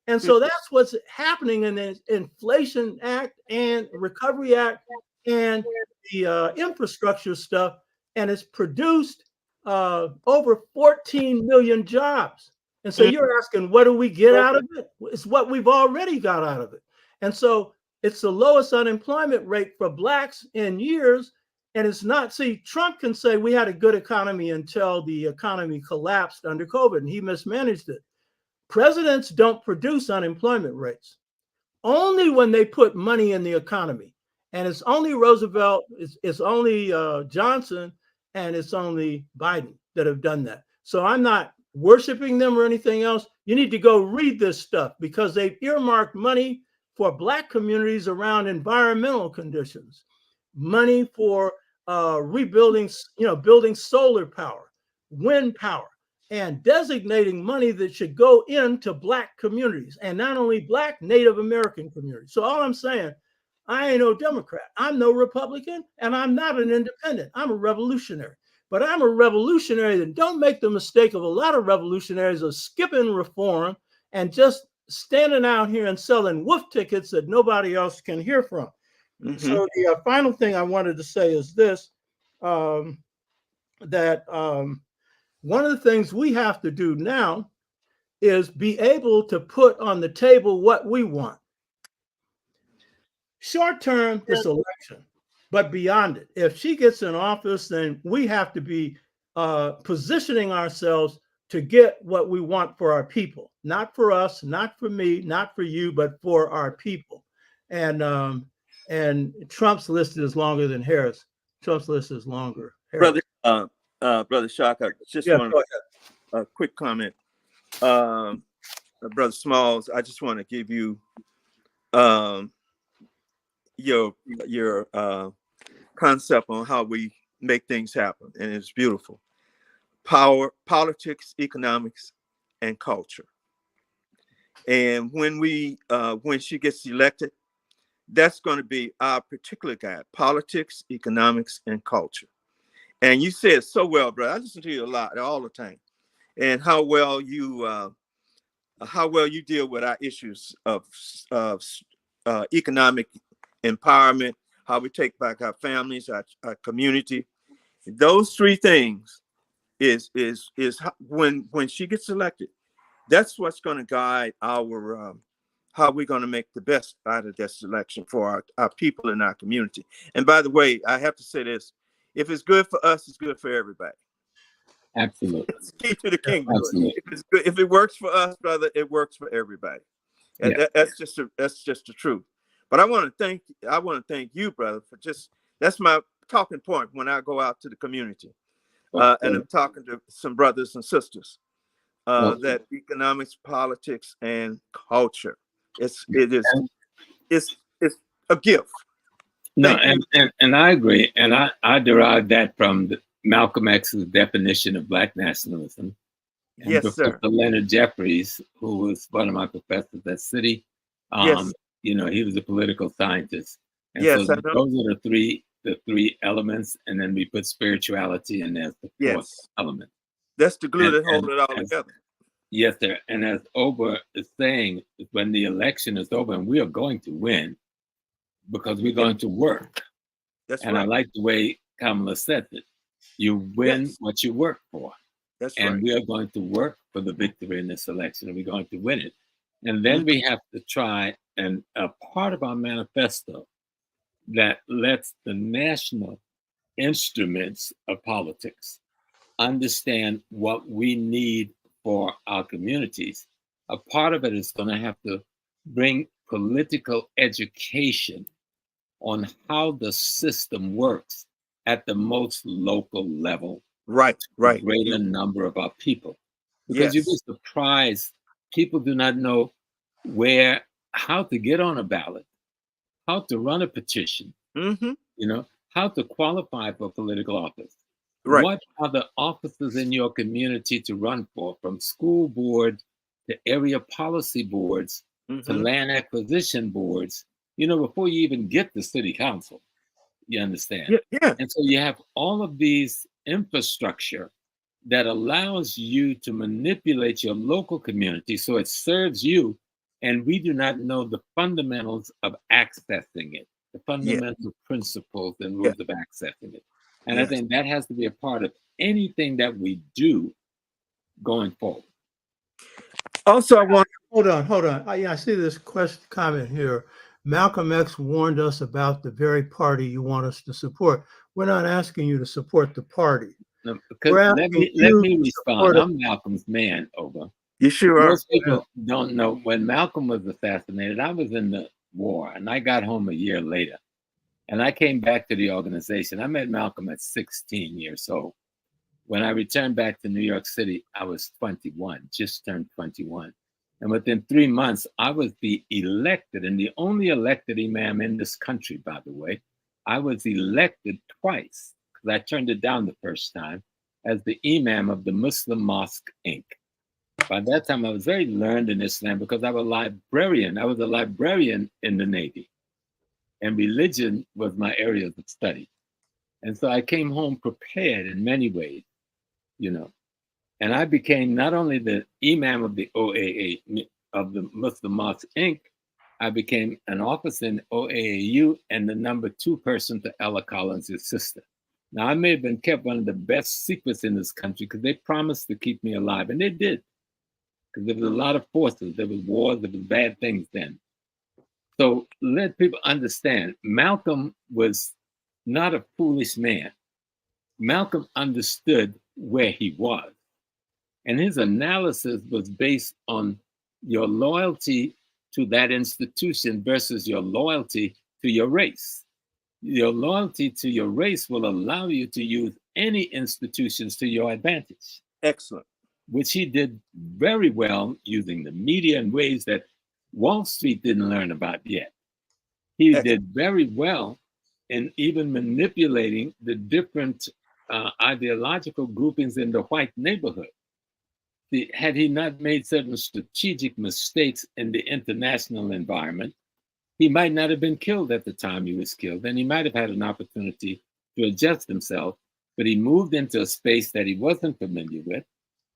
And so that's what's happening in the Inflation Act and Recovery Act and the infrastructure stuff. And it's produced over 14 million jobs. And so you're asking, what do we get out of it? It's what we've already got out of it. And so it's the lowest unemployment rate for blacks in years. And it's not, see, Trump can say we had a good economy until the economy collapsed under COVID and he mismanaged it. Presidents don't produce unemployment rates, only when they put money in the economy. And it's only Roosevelt, it's only Johnson, and it's only Biden that have done that. So I'm not worshiping them or anything else. You need to go read this stuff, because they've earmarked money for black communities around environmental conditions, money for rebuilding, building solar power, wind power, and designating money that should go into black communities, and not only black, Native American communities. So all I'm saying, I ain't no Democrat, I'm no Republican, and I'm not an independent. I'm a revolutionary. But I'm a revolutionary that don't make the mistake of a lot of revolutionaries of skipping reform and just standing out here and selling wolf tickets that nobody else can hear from. Mm-hmm. So the final thing I wanted to say is this, that one of the things we have to do now is be able to put on the table what we want. Short term, this election, but beyond it. If she gets in office, then we have to be positioning ourselves to get what we want for our people. Not for us, not for me, not for you, but for our people. And Trump's list is longer than Harris. Trump's list is longer. Harris. Brother Shaka, just want a quick comment. Brother Smalls, I just want to give you your concept on how we make things happen, and it's beautiful. Power, politics, economics, and culture. And when she gets elected, that's going to be our particular guide: politics, economics, and culture. And you said so well, brother. I listen to you a lot, all the time, and how well you deal with our issues of economic empowerment, how we take back our families, our community. Those three things is when she gets elected, that's what's going to guide our how we're going to make the best out of this election for our people in our community. And by the way, I have to say this: if it's good for us, it's good for everybody. Absolutely. It's key to the kingdom. Absolutely. If it's good, if it works for us, brother, it works for everybody. And that's just the truth. But I want to thank you, brother, for that's my talking point when I go out to the community. And I'm talking to some brothers and sisters. That economics, politics, and culture. It's a gift. No, and I agree. And I derived that from Malcolm X's definition of Black nationalism. And yes, sir. Leonard Jeffries, who was one of my professors at City, yes. He was a political scientist. And yes, so those are the three elements, and then we put spirituality in as the fourth element. That's the glue that holds it all together. Yes, sir. And as Oba is saying, when the election is over, and we are going to win because we're going to work. That's and right. I like the way Kamala said it. You win what you work for. That's and right. we are going to work for the victory in this election, and we're going to win it. And then we have to try, and a part of our manifesto that lets the national instruments of politics understand what we need for our communities, a part of it is going to have to bring political education on how the system works at the most local level, Right, the greater number of our people. Because you'd be Yes. surprised, people do not know how to get on a ballot, how to run a petition, Mm-hmm. how to qualify for political office. Right. What are the offices in your community to run for, from school board to area policy boards to Mm-hmm. land acquisition boards, before you even get to city council, you understand? Yeah, yeah. And so you have all of these infrastructure that allows you to manipulate your local community so it serves you, and we do not know the fundamentals of accessing it, the fundamental principles and rules of accessing it. And I Yes. think that has to be a part of anything that we do going forward. Also, I want Hold on. I see this comment here. Malcolm X warned us about the very party you want us to support. We're not asking you to support the party. Now, We're let asking me you to support respond. I'm Malcolm's man, Oba. you sure are. Most people don't know when Malcolm was assassinated. I was in the war, and I got home a year later. And I came back to the organization. I met Malcolm at 16 years old. When I returned back to New York City, I was 21, just turned 21. And within 3 months, I was the elected, and the only elected imam in this country, by the way. I was elected twice, because I turned it down the first time, as the imam of the Muslim Mosque, Inc. By that time, I was very learned in Islam because I was a librarian. I was a librarian in the Navy, and religion was my area of study. And so I came home prepared in many ways, and I became not only the imam of the OAA, of the Muslim Mosque, Inc., I became an officer in OAAU and the number 2 person to Ella Collins' sister. Now, I may have been kept one of the best secrets in this country because they promised to keep me alive, and they did. Because there was a lot of forces, there was wars, there was bad things then. So let people understand, Malcolm was not a foolish man. Malcolm understood where he was. And his analysis was based on your loyalty to that institution versus your loyalty to your race. Your loyalty to your race will allow you to use any institutions to your advantage. Excellent. Which he did very well using the media in ways that Wall Street didn't learn about yet. He did very well in even manipulating the different ideological groupings in the white neighborhood. Had he not made certain strategic mistakes in the international environment, he might not have been killed at the time he was killed, and he might have had an opportunity to adjust himself, but he moved into a space that he wasn't familiar with.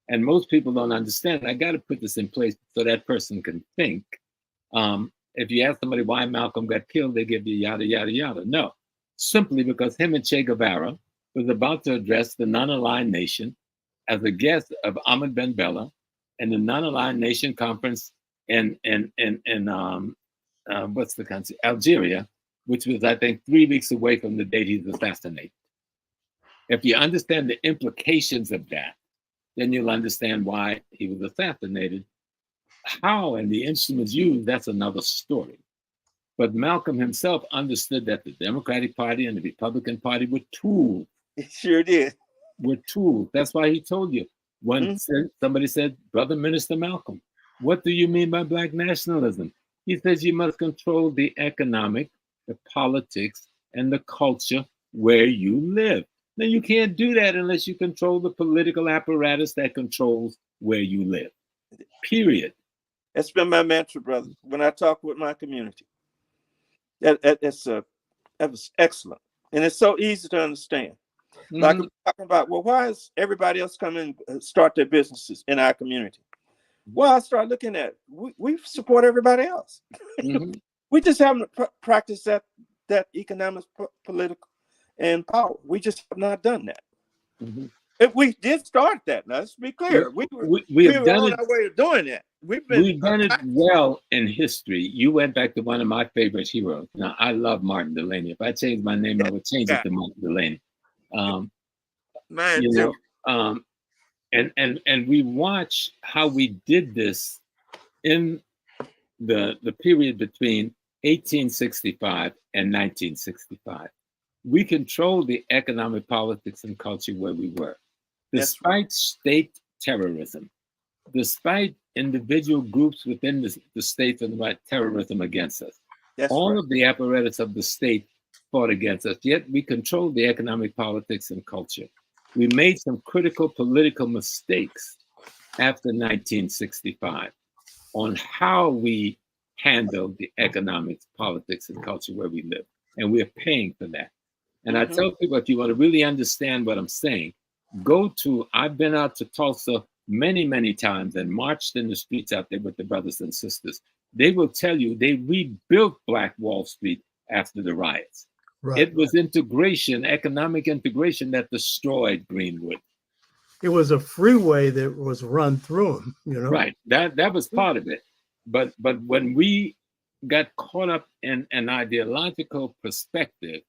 And most people don't understand. I got to put this in place so that person can think. If you ask somebody why Malcolm got killed, they give you yada, yada, yada. No, simply because him and Che Guevara was about to address the non-aligned nation as a guest of Ahmed Ben Bella and the non-aligned nation conference in what's the country? Algeria, which was, I think, 3 weeks away from the date he's assassinated. If you understand the implications of that, then you'll understand why he was assassinated. How and the instruments used, that's another story. But Malcolm himself understood that the Democratic Party and the Republican Party were tools. It sure did. Were tools. That's why he told you. When somebody said, Brother Minister Malcolm, what do you mean by Black nationalism? He says you must control the economic, the politics, and the culture where you live. Now, you can't do that unless you control the political apparatus that controls where you live. Period. That's been my mantra, brother, when I talk with my community. That was excellent. And it's so easy to understand. Like I'm talking about, well, why is everybody else coming and start their businesses in our community? Well, I start looking at, we support everybody else. We just haven't practiced that economic, political, and power. We just have not done that. If we did start that, now let's be clear. We were on our way to doing that. We've done it well in history. You went back to one of my favorite heroes. Now, I love Martin Delany. If I changed my name, I would change it to Martin Delany. And And we watch how we did this in the period between 1865 and 1965. We controlled the economic, politics, and culture where we were. Despite state terrorism, despite individual groups within the state and the terrorism against us, all of the apparatus of the state fought against us, yet we controlled the economic, politics, and culture. We made some critical political mistakes after 1965 on how we handled the economics, politics, and culture where we live. And we're paying for that. And I tell people, if you want to really understand what I'm saying, I've been out to Tulsa many, many times and marched in the streets out there with the brothers and sisters. They will tell you they rebuilt Black Wall Street after the riots. Right. It was integration, economic integration, that destroyed Greenwood. It was a freeway that was run through them, you know? Right, that was part of it. But when we got caught up in an ideological perspective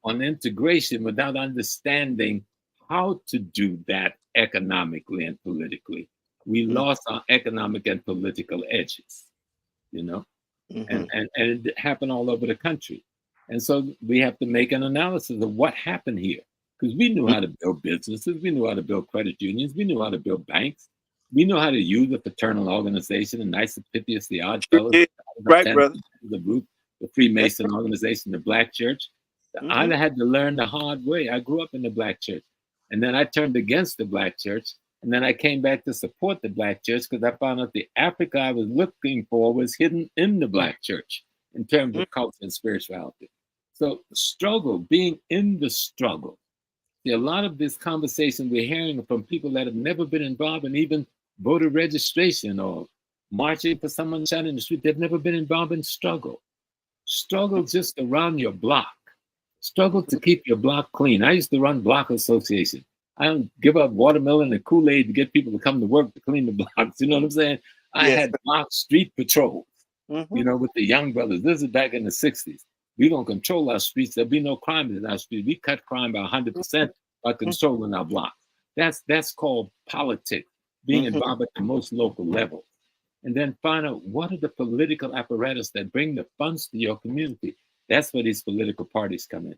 on integration without understanding how to do that economically and politically, we lost our economic and political edges, you know? And it happened all over the country. And so we have to make an analysis of what happened here. Because we knew how to build businesses, we knew how to build credit unions, we knew how to build banks, we know how to use a fraternal organization, the Nicephorus, the Odd Fellows, right, brother, the group, the Freemason organization, the Black Church. I had to learn the hard way. I grew up in the Black Church, and then I turned against the Black Church, and then I came back to support the Black Church because I found out the Africa I was looking for was hidden in the Black Church in terms of culture and spirituality. So struggle, being in the struggle. See, a lot of this conversation we're hearing from people that have never been involved in even voter registration or marching for someone shot in the street. They've never been involved in struggle. Struggle just around your block. Struggle to keep your block clean. I used to run block association. I don't give up watermelon and Kool-Aid to get people to come to work to clean the blocks. You know what I'm saying? I had block street patrols, you know, with the young brothers. This is back in the 60s. We're going to control our streets. There'll be no crime in our streets. We cut crime by 100% by controlling our blocks. That's called politics, being involved at the most local level. And then find out what are the political apparatus that bring the funds to your community. That's where these political parties come in.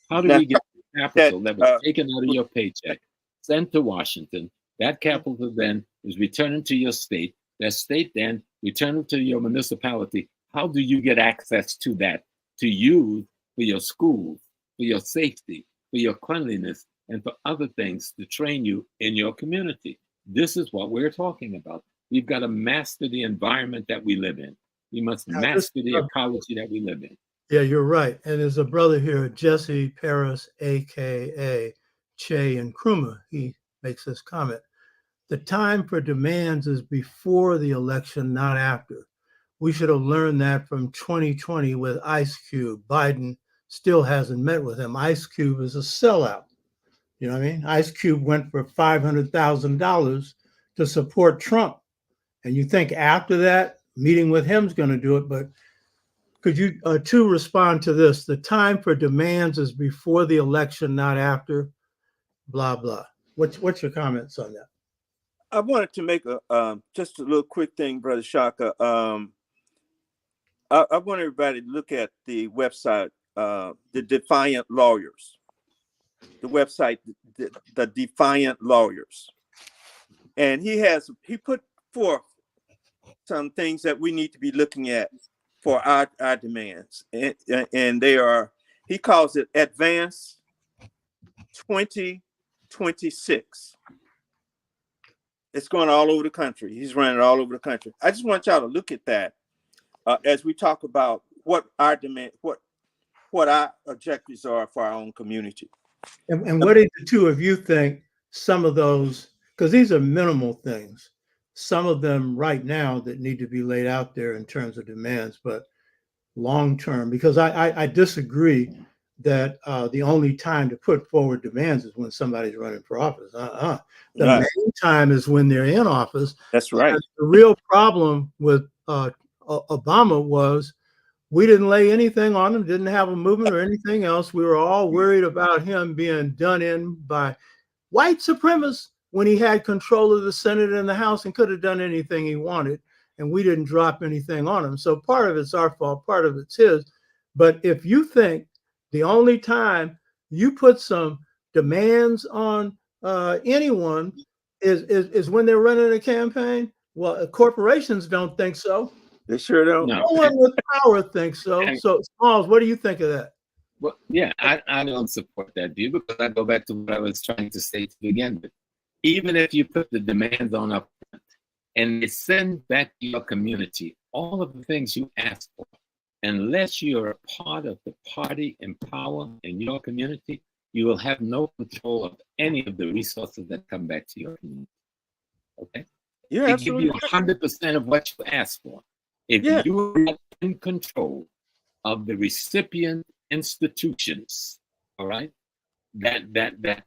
How do we get capital that was taken out of your paycheck, sent to Washington? That capital then is returned to your state. That state then returned to your municipality. How do you get access to that to use for your schools, for your safety, for your cleanliness, and for other things to train you in your community? This is what we're talking about. We've got to master the environment that we live in. We must master the ecology that we live in. Yeah, you're right. And there's a brother here, Jesse Paris, AKA Che Nkrumah. He makes this comment. The time for demands is before the election, not after. We should have learned that from 2020 with Ice Cube. Biden still hasn't met with him. Ice Cube is a sellout. You know what I mean? Ice Cube went for $500,000 to support Trump. And you think after that, meeting with him is going to do it. But could you two respond to this? The time for demands is before the election, not after, blah, blah. What's your comments on that? I wanted to make just a little quick thing, Brother Shaka. I want everybody to look at the website, The Defiant Lawyers. The website, the Defiant Lawyers. And he put forth some things that we need to be looking at for our demands. And they are, he calls it Advance 2026. It's going all over the country. He's running it all over the country. I just want y'all to look at that as we talk about what our demand, what our objectives are for our own community. And what did the two of you think some of those, because these are minimal things, some of them right now that need to be laid out there in terms of demands, but long term, because I disagree that the only time to put forward demands is when somebody's running for office. The main time is when they're in office. That's right. And the real problem with Obama was we didn't lay anything on him, didn't have a movement or anything else. We were all worried about him being done in by white supremacists. when he had control of the Senate and the House and could have done anything he wanted, and we didn't drop anything on him. So part of it's our fault, part of it's his. But if you think the only time you put some demands on anyone is when they're running a campaign, well, corporations don't think so. They sure don't. No one with power thinks so. So, Smalls, what do you think of that? Well, yeah, I don't support that view because I go back to what I was trying to say to begin with. Even if you put the demands on up front and they send back to your community all of the things you ask for, unless you're a part of the party in power in your community, you will have no control of any of the resources that come back to your community. Okay? You're They give you absolutely 100% of what you ask for. If you are not in control of the recipient institutions, all right, that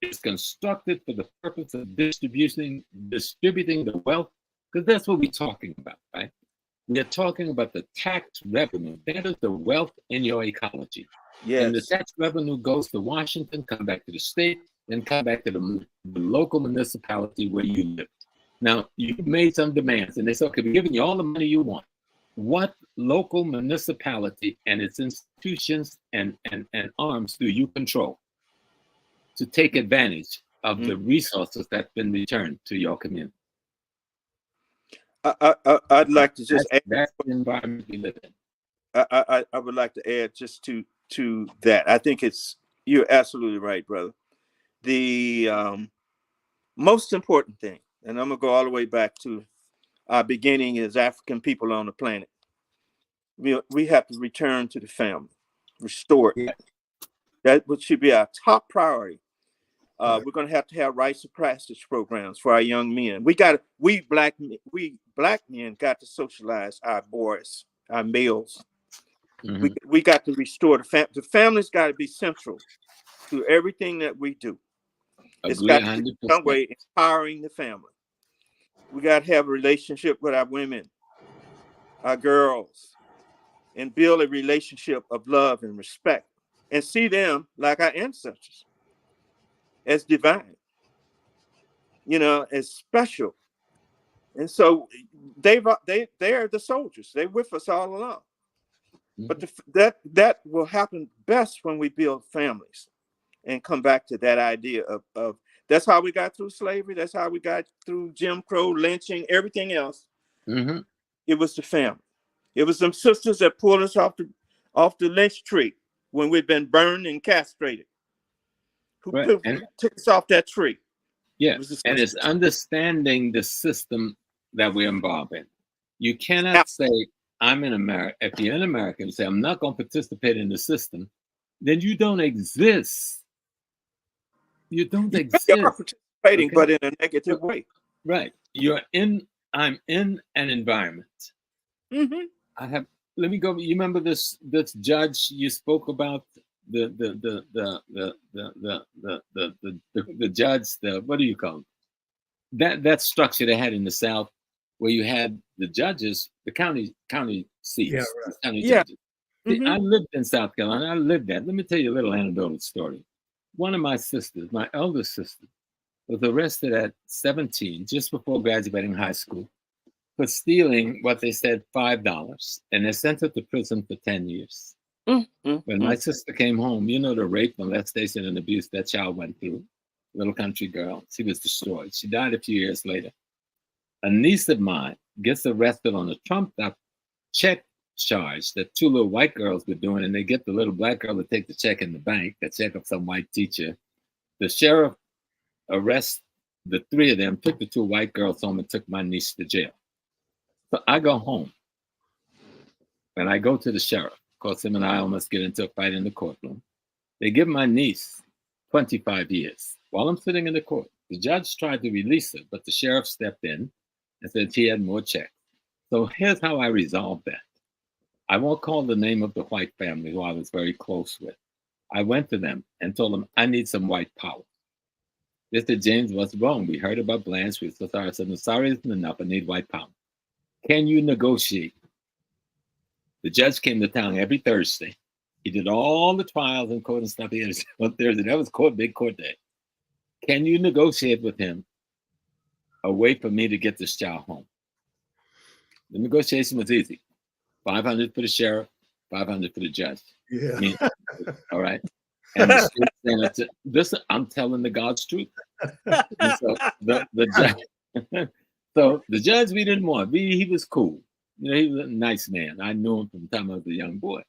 is constructed for the purpose of distributing the wealth, because that's what we're talking about, right? We're talking about the tax revenue. That is the wealth in your ecology. Yes. And the tax revenue goes to Washington, come back to the state, then come back to the local municipality where you live. Now, you've made some demands, and they say, okay, we're giving you all the money you want. What local municipality and its institutions and arms do you control to take advantage of the resources that's been returned to your community? I'd like to just add, that's the environment we live in. I would like to add just to that. I think you're absolutely right, brother. The most important thing, and I'm gonna go all the way back to our beginning as African people on the planet. We have to return to the family, restore it. That should be our top priority. We're going to have rites of passage programs for our young men. We black men got to socialize our boys, our males. Mm-hmm. We got to restore the family. The family's got to be central to everything that we do. It's got to be some way empowering the family. We got to have a relationship with our women, our girls, and build a relationship of love and respect, and see them like our ancestors, as divine, as special. And so they are the soldiers. They're with us all along. Mm-hmm. But that will happen best when we build families and come back to that idea of that's how we got through slavery. That's how we got through Jim Crow, lynching, everything else. Mm-hmm. It was the family. It was some sisters that pulled us off the lynch tree when we'd been burned and castrated. Who took us off that tree? Yeah, and it's understanding the system that we're involved in. You cannot say, I'm in America. If you're in America and say, I'm not going to participate in the system, then you don't exist. You don't exist. You're participating, okay? But in a negative way. Right. I'm in an environment. Mm-hmm. Let me go. You remember this judge you spoke about? The judge, what do you call it? That structure they had in the South, where you had the judges, the county seats, county judges. Mm-hmm. I lived in South Carolina. I lived that. Let me tell you a little anecdotal story. One of my sisters, my eldest sister, was arrested at 17, just before graduating high school, for stealing what they said $5, and they sent her to prison for 10 years. Mm-hmm. When my sister came home, the rape, molestation, and abuse that child went through. Little country girl, she was destroyed. She died a few years later. A niece of mine gets arrested on a trumped-up check charge that two little white girls were doing, and they get the little black girl to take the check in the bank, the check of some white teacher. The sheriff arrests the three of them, took the two white girls home, and took my niece to jail. So I go home, and I go to the sheriff. Of course, him and I almost get into a fight in the courtroom. They give my niece 25 years. While I'm sitting in the court, the judge tried to release her, but the sheriff stepped in and said he had more checks. So here's how I resolved that. I won't call the name of the white family who I was very close with. I went to them and told them, I need some white power. They said, James, what's wrong? We heard about Blanche. We're so sorry. I said, no, sorry isn't enough. I need white power. Can you negotiate? The judge came to town every Thursday. He did all the trials and court and stuff. He had on Thursday. That was big court day. can you negotiate with him a way for me to get this child home? The negotiation was easy. 500 for the sheriff, 500 for the judge. Yeah. I mean, all right. And the state senator, this, I'm telling the God's truth. And so the judge, so the judge we didn't want. He was cool. You know, he was a nice man. I knew him from the time I was a young boy.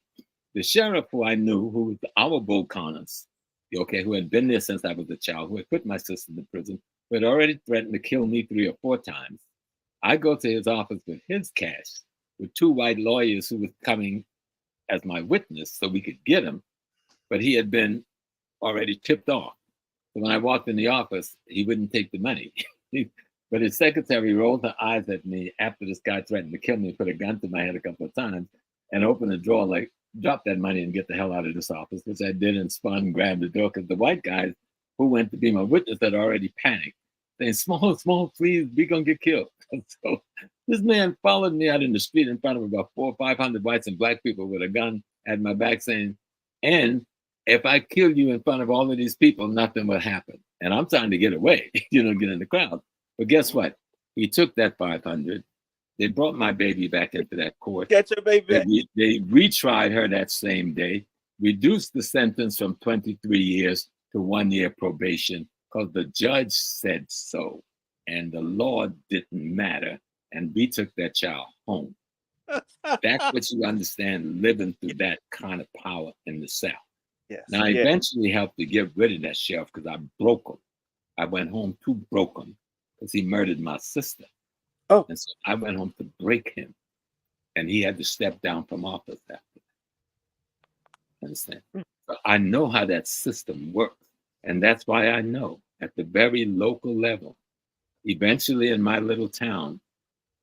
The sheriff who I knew, who was our Bull Connors, okay, who had been there since I was a child, who had put my sister in prison, who had already threatened to kill me 3 or 4 times. I go to his office with his cash, with 2 white lawyers who was coming as my witness so we could get him, but he had been already tipped off. So when I walked in the office, he wouldn't take the money. But his secretary rolled her eyes at me after this guy threatened to kill me, put a gun to my head a couple of times, and opened the drawer like, drop that money and get the hell out of this office, which I did, and spun and grabbed the door because the white guys who went to be my witness had already panicked, saying, small, please, we're going to get killed. And so this man followed me out in the street in front of about 400 or 500 whites and black people with a gun at my back saying, and if I kill you in front of all of these people, nothing will happen. And I'm trying to get away, you know, get in the crowd. But guess what? He took that 500. They brought my baby back into that court. Get your baby back. They retried her that same day, reduced the sentence from 23 years to 1 year probation because the judge said so. And the law didn't matter. And we took that child home. That's what you understand living through that kind of power in the South. Yes. Now, I eventually helped to get rid of that sheriff because I broke him. I went home to broke him because he murdered my sister. Oh. And so I went home to break him. And he had to step down from office after that. Understand? So I know how that system works. And that's why I know at the very local level, eventually in my little town,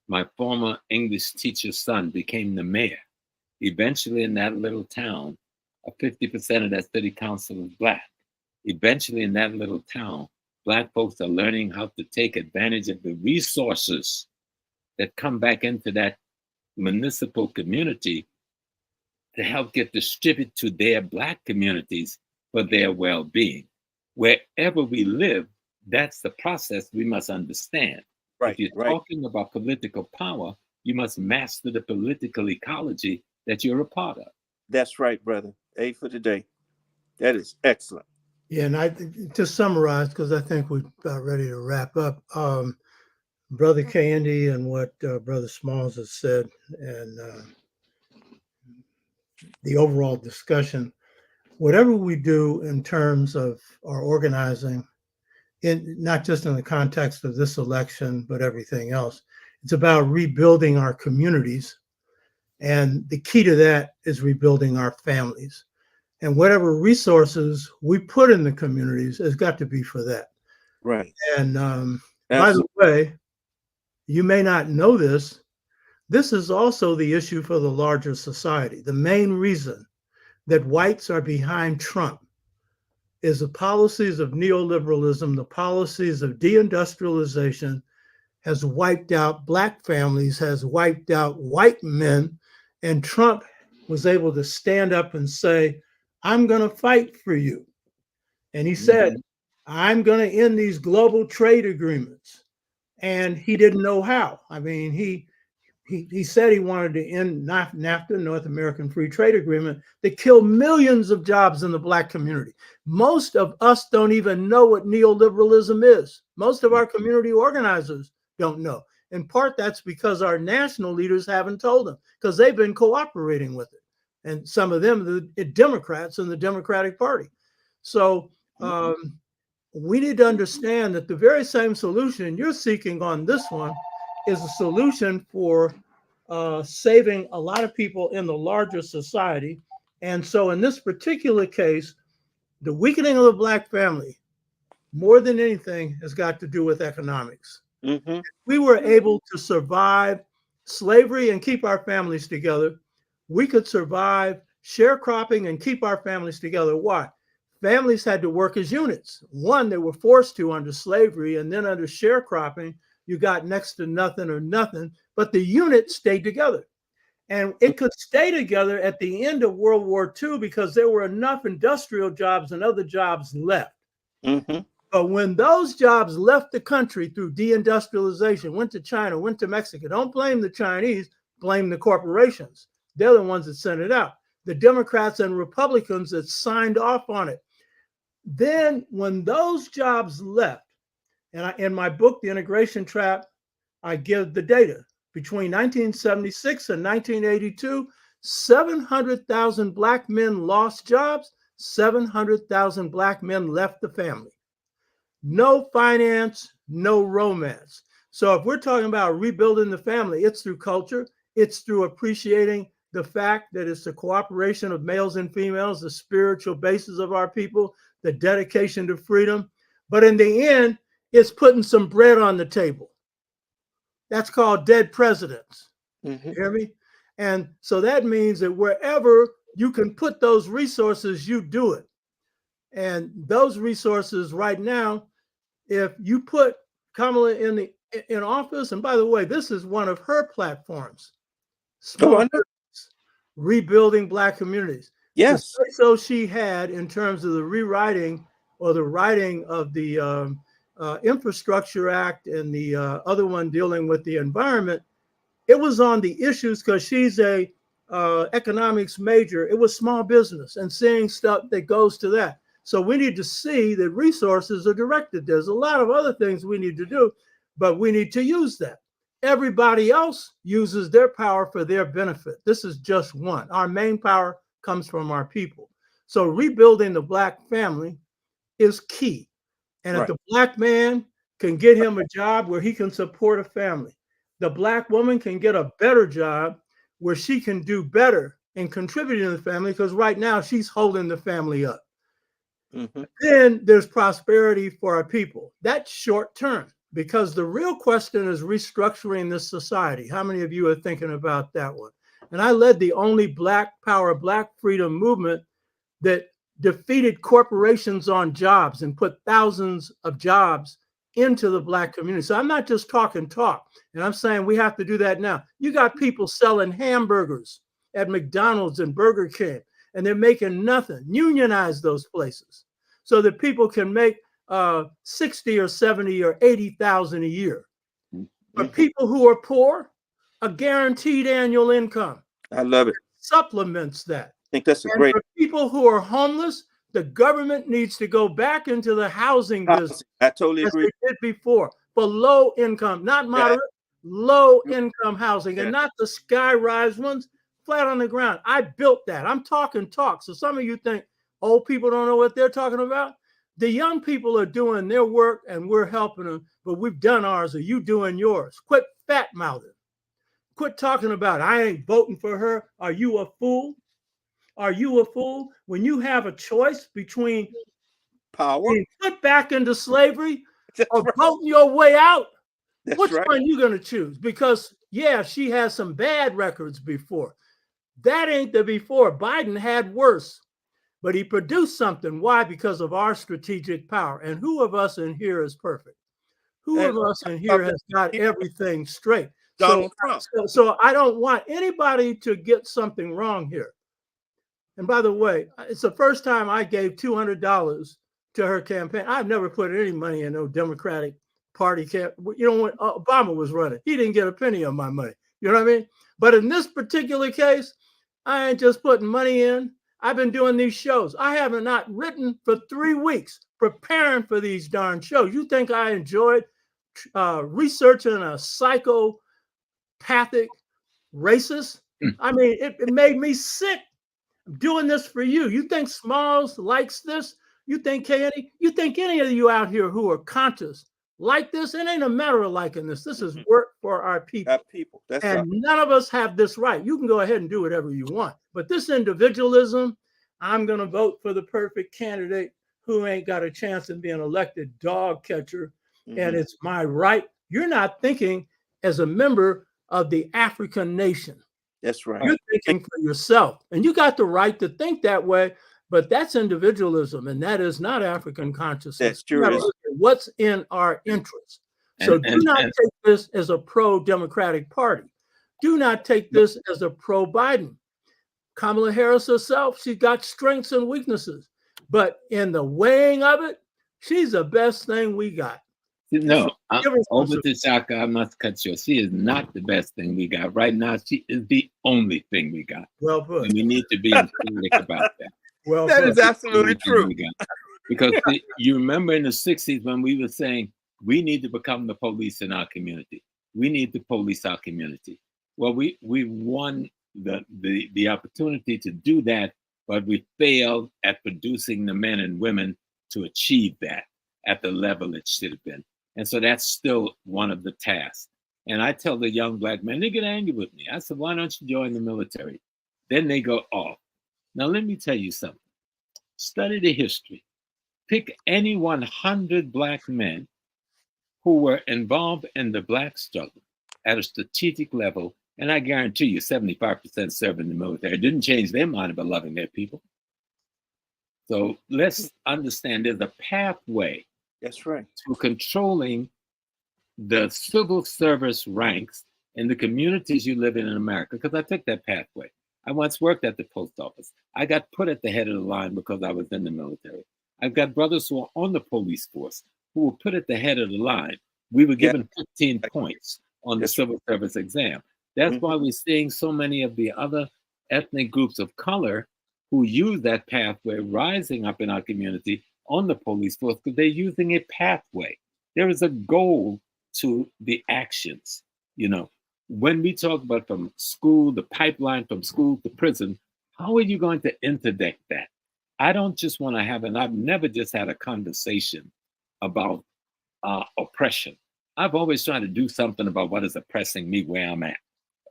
my former English teacher's son became the mayor. Eventually in that little town, 50% of that city council is black. Eventually in that little town, black folks are learning how to take advantage of the resources that come back into that municipal community to help get distributed to their black communities for their well-being. Wherever we live, that's the process we must understand. Right, if you're talking about political power, you must master the political ecology that you're a part of. That's right, brother. A for today. That is excellent. Yeah, and to summarize, because I think we're about ready to wrap up, Brother Kehinde and what Brother Smalls has said, and the overall discussion, whatever we do in terms of our organizing, not just in the context of this election, but everything else, it's about rebuilding our communities. And the key to that is rebuilding our families. And whatever resources we put in the communities has got to be for that. Right. And by the way, you may not know this, this is also the issue for the larger society. The main reason that whites are behind Trump is the policies of neoliberalism, the policies of deindustrialization has wiped out black families, has wiped out white men, and Trump was able to stand up and say, I'm going to fight for you. And he said, I'm going to end these global trade agreements. And he didn't know how. I mean, he said he wanted to end NAFTA, North American Free Trade Agreement, that killed millions of jobs in the black community. Most of us don't even know what neoliberalism is. Most of our community organizers don't know. In part, that's because our national leaders haven't told them, because they've been cooperating with it. And some of them, the Democrats in the Democratic Party. So we need to understand that the very same solution you're seeking on this one is a solution for saving a lot of people in the larger society. And so in this particular case, the weakening of the black family, more than anything, has got to do with economics. Mm-hmm. We were able to survive slavery and keep our families together. We could survive sharecropping and keep our families together. Why? Families had to work as units. One, they were forced to under slavery, and then under sharecropping, you got next to nothing or nothing, but the unit stayed together. And it could stay together at the end of World War II because there were enough industrial jobs and other jobs left. Mm-hmm. But when those jobs left the country through deindustrialization, went to China, went to Mexico, don't blame the Chinese, blame the corporations. They're the ones that sent it out. The Democrats and Republicans that signed off on it. Then when those jobs left, and in my book, The Integration Trap, I give the data. Between 1976 and 1982, 700,000 Black men lost jobs, 700,000 Black men left the family. No finance, no romance. So if we're talking about rebuilding the family, it's through culture. It's through appreciating the fact that it's the cooperation of males and females, the spiritual basis of our people, the dedication to freedom. But in the end, it's putting some bread on the table. That's called dead presidents. Mm-hmm. You hear me? And so that means that wherever you can put those resources, you do it. And those resources right now, if you put Kamala in office, and by the way, this is one of her platforms, rebuilding Black communities. Yes. So she had in terms of the rewriting or the writing of the Infrastructure Act and the other one dealing with the environment, it was on the issues because she's a economics major. It was small business and seeing stuff that goes to that. So we need to see that resources are directed. There's a lot of other things we need to do, but we need to use that. Everybody else uses their power for their benefit. This is just one. Our main power comes from our people. So rebuilding the Black family is key. And if the Black man can get him a job where he can support a family, the Black woman can get a better job where she can do better and contribute to the family, because right now she's holding the family up. Mm-hmm. Then there's prosperity for our people. That's short term, because the real question is restructuring this society. How many of you are thinking about that one? And I led the only Black power, Black freedom movement that defeated corporations on jobs and put thousands of jobs into the Black community. So I'm not just talking talk, and I'm saying we have to do that now. You got people selling hamburgers at McDonald's and Burger King, and they're making nothing. Unionize those places so that people can make 60 or 70 or 80,000 a year. But people who are poor, a guaranteed annual income. I love it. Supplements that. I think that's a and great. For people who are homeless, the government needs to go back into the housing business. I totally agree. As they did before, for low income, not moderate, low income housing, and not the sky-rise ones, flat on the ground. I built that. I'm talking talk. So some of you think old people don't know what they're talking about. The young people are doing their work and we're helping them, but we've done ours. Are you doing yours? Quit fat mouthing. Quit talking about, I ain't voting for her. Are you a fool? Are you a fool? When you have a choice between power, being put back into slavery, or voting your way out, which one are you going to choose? Because, yeah, she has some bad records before. That ain't the before. Biden had worse, but he produced something. Why? Because of our strategic power. And who of us in here is perfect? Who of us in here has got everything straight? Donald Trump. So I don't want anybody to get something wrong here. And by the way, it's the first time I gave $200 to her campaign. I've never put any money in no Democratic Party camp. You know, when Obama was running, he didn't get a penny of my money. You know what I mean? But in this particular case, I ain't just putting money in. I've been doing these shows. I haven't not written for 3 weeks preparing for these darn shows. You think I enjoyed researching a psychopathic racist? I mean, it made me sick. I'm doing this for you. You think Smalls likes this? You think Kehinde? You think any of you out here who are conscious like this? It ain't a matter of liking this. This is work for our people. Our people. That's and none of us have this right. You can go ahead and do whatever you want. But this individualism, I'm going to vote for the perfect candidate who ain't got a chance in being elected dog catcher. And it's my right. You're not thinking as a member of the African nation. That's right. You're thinking for yourself. And you got the right to think that way. But that's individualism, and that is not African consciousness. That's true. What's in our interest? So do not take this as a pro-Democratic Party. Do not take this as a pro-Biden. Kamala Harris herself, she's got strengths and weaknesses. But in the weighing of it, She's the best thing we got. No, Give her some Oba support. T'Shaka, I must cut you. She is not the best thing we got. Right now, she is the only thing we got. Well put. And we need to be emphatic about that. Well That put. is absolutely Only thing true. we got. Because you remember in the 60s when we were saying we need to become the police in our community. We need to police our community. Well, we won the opportunity to do that, but we failed at producing the men and women to achieve that at the level it should have been. And so that's still one of the tasks. And I tell the young black men, they get angry with me. I said, why don't you join the military? Then they go off. Now, let me tell you something. Study the history. Pick any 100 black men who were involved in the black struggle at a strategic level, and I guarantee you 75% served in the military. It didn't change their mind about loving their people. So let's understand there's a pathway That's right. to controlling the civil service ranks in the communities you live in America, because I took that pathway. I once worked at the post office. I got put at the head of the line because I was in the military. I've got brothers who are on the police force who were put at the head of the line. We were given 15 points on the civil service exam. That's why we're seeing so many of the other ethnic groups of color who use that pathway rising up in our community on the police force, because they're using a pathway. There is a goal to the actions. You know, when we talk about from school, the pipeline from school to prison, how are you going to interdict that? I don't just want to have, and I've never just had a conversation about oppression. I've always tried to do something about what is oppressing me where I'm at.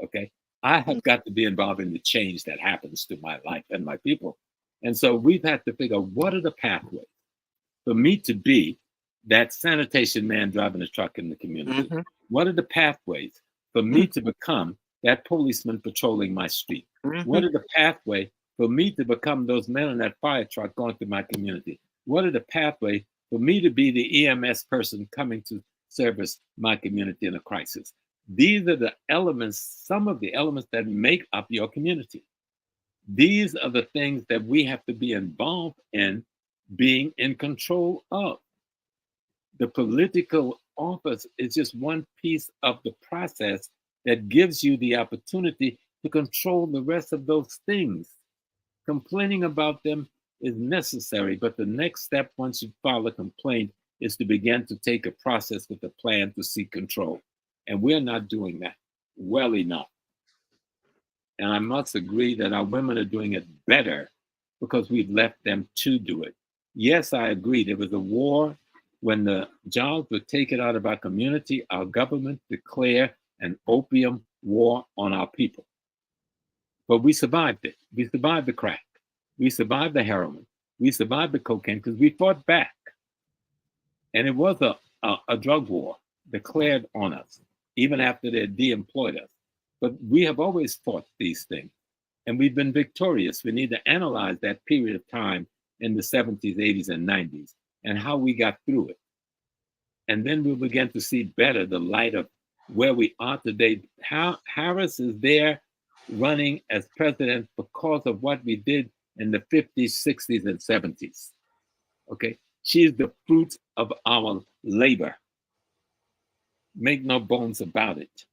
Okay. I have got to be involved in the change that happens to my life and my people. And so we've had to figure out what are the pathways for me to be that sanitation man driving a truck in the community. What are the pathways for me to become that policeman patrolling my street? What are the pathways for me to become those men in that fire truck going through my community? What are the pathways for me to be the EMS person coming to service my community in a crisis? These are the elements, some of the elements that make up your community. These are the things that we have to be involved in being in control of. The political office is just one piece of the process that gives you the opportunity to control the rest of those things. Complaining about them is necessary, but the next step once you file a complaint is to begin to take a process with a plan to seek control. And we're not doing that well enough. And I must agree that our women are doing it better because we've left them to do it. Yes, I agree. There was a war when the jobs were taken out of our community. Our government declared an opium war on our people. But we survived it. We survived the crack. We survived the heroin. We survived the cocaine because we fought back. And it was a drug war declared on us, even after they de-employed us. But we have always fought these things, and we've been victorious. We need to analyze that period of time in the 70s, 80s, and 90s, and how we got through it. And then we'll begin to see better the light of where we are today. How Harris is there running as president because of what we did in the 50s, 60s, and 70s. Okay, she's the fruit of our labor. Make no bones about it.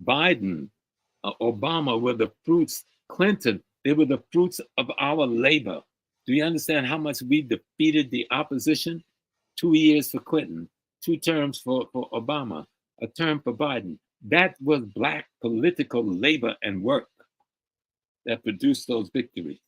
Biden, Obama were the fruits. Clinton, they were the fruits of our labor. Do you understand how much we defeated the opposition? 2 years for Clinton, 2 terms for Obama, a term for Biden. That was Black political labor and work that produced those victories.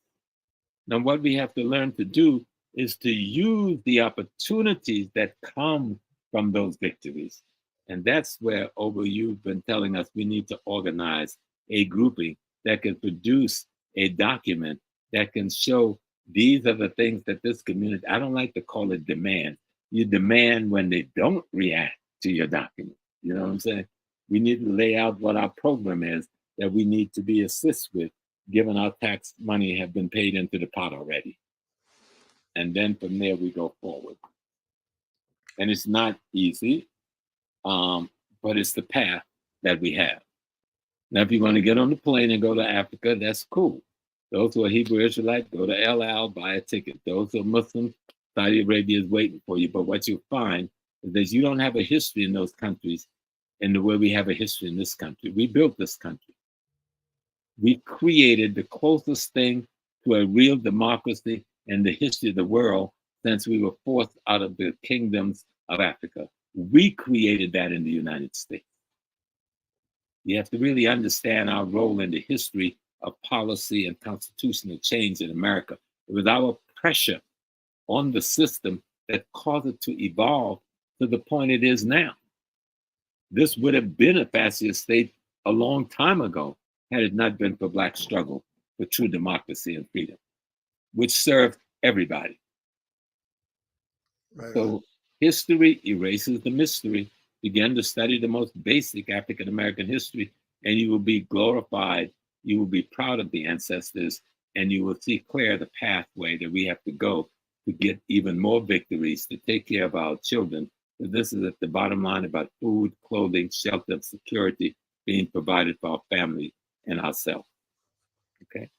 Now, what we have to learn to do is to use the opportunities that come from those victories. And that's where, Oba, you've been telling us we need to organize a grouping that can produce a document that can show these are the things that this community, I don't like to call it demand. You demand when they don't react to your document. You know what I'm saying? We need to lay out what our program is that we need to be assist with, given our tax money have been paid into the pot already. And then from there we go forward. And it's not easy. But it's the path that we have. Now, if you want to get on the plane and go to Africa, that's cool. Those who are Hebrew Israelites, go to El Al, buy a ticket. Those who are Muslims, Saudi Arabia is waiting for you. But what you find is that you don't have a history in those countries in the way we have a history in this country. We built this country. We created the closest thing to a real democracy in the history of the world since we were forced out of the kingdoms of Africa. We created that in the United States. You have to really understand our role in the history of policy and constitutional change in America. It was our pressure on the system that caused it to evolve to the point it is now. This would have been a fascist state a long time ago had it not been for Black struggle for true democracy and freedom, which served everybody. Right. So history erases the mystery. Begin to study the most basic African American history, and you will be glorified. You will be proud of the ancestors, and you will see clear the pathway that we have to go to get even more victories, to take care of our children. This is at the bottom line about food, clothing, shelter, security being provided for our family and ourselves. Okay?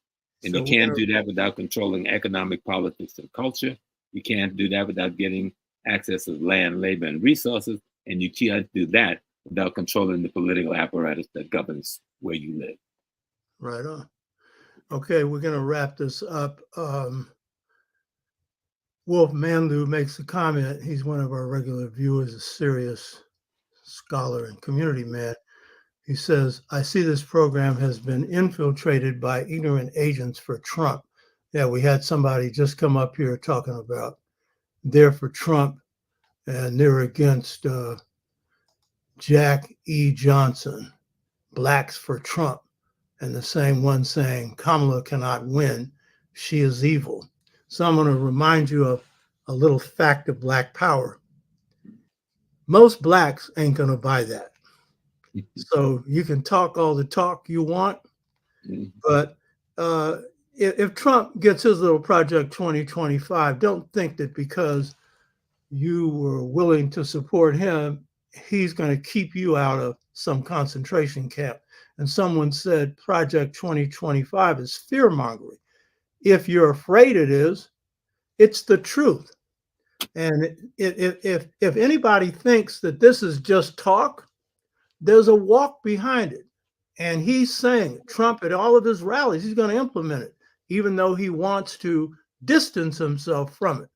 And So you can't do that without controlling economic, politics, and culture. You can't do that without getting access to land, labor, and resources. And you can't do that without controlling the political apparatus that governs where you live. Right on. Okay, we're going to wrap this up. Wolf Manlu makes a comment. He's one of our regular viewers, a serious scholar and community man. He says, I see this program has been infiltrated by ignorant agents for Trump. Yeah, we had somebody just come up here talking about they're for Trump and they're against Jack E. Johnson, blacks for Trump, and the same one saying Kamala cannot win. She is evil. So I'm going to remind you of a little fact of Black power. Most blacks ain't going to buy that. So you can talk all the talk you want, but if Trump gets his little Project 2025, don't think that because you were willing to support him, he's going to keep you out of some concentration camp. And someone said Project 2025 is fear-mongering. If you're afraid it is, it's the truth. And if anybody thinks that this is just talk, there's a walk behind it. And he's saying Trump at all of his rallies, he's going to implement it, even though he wants to distance himself from it.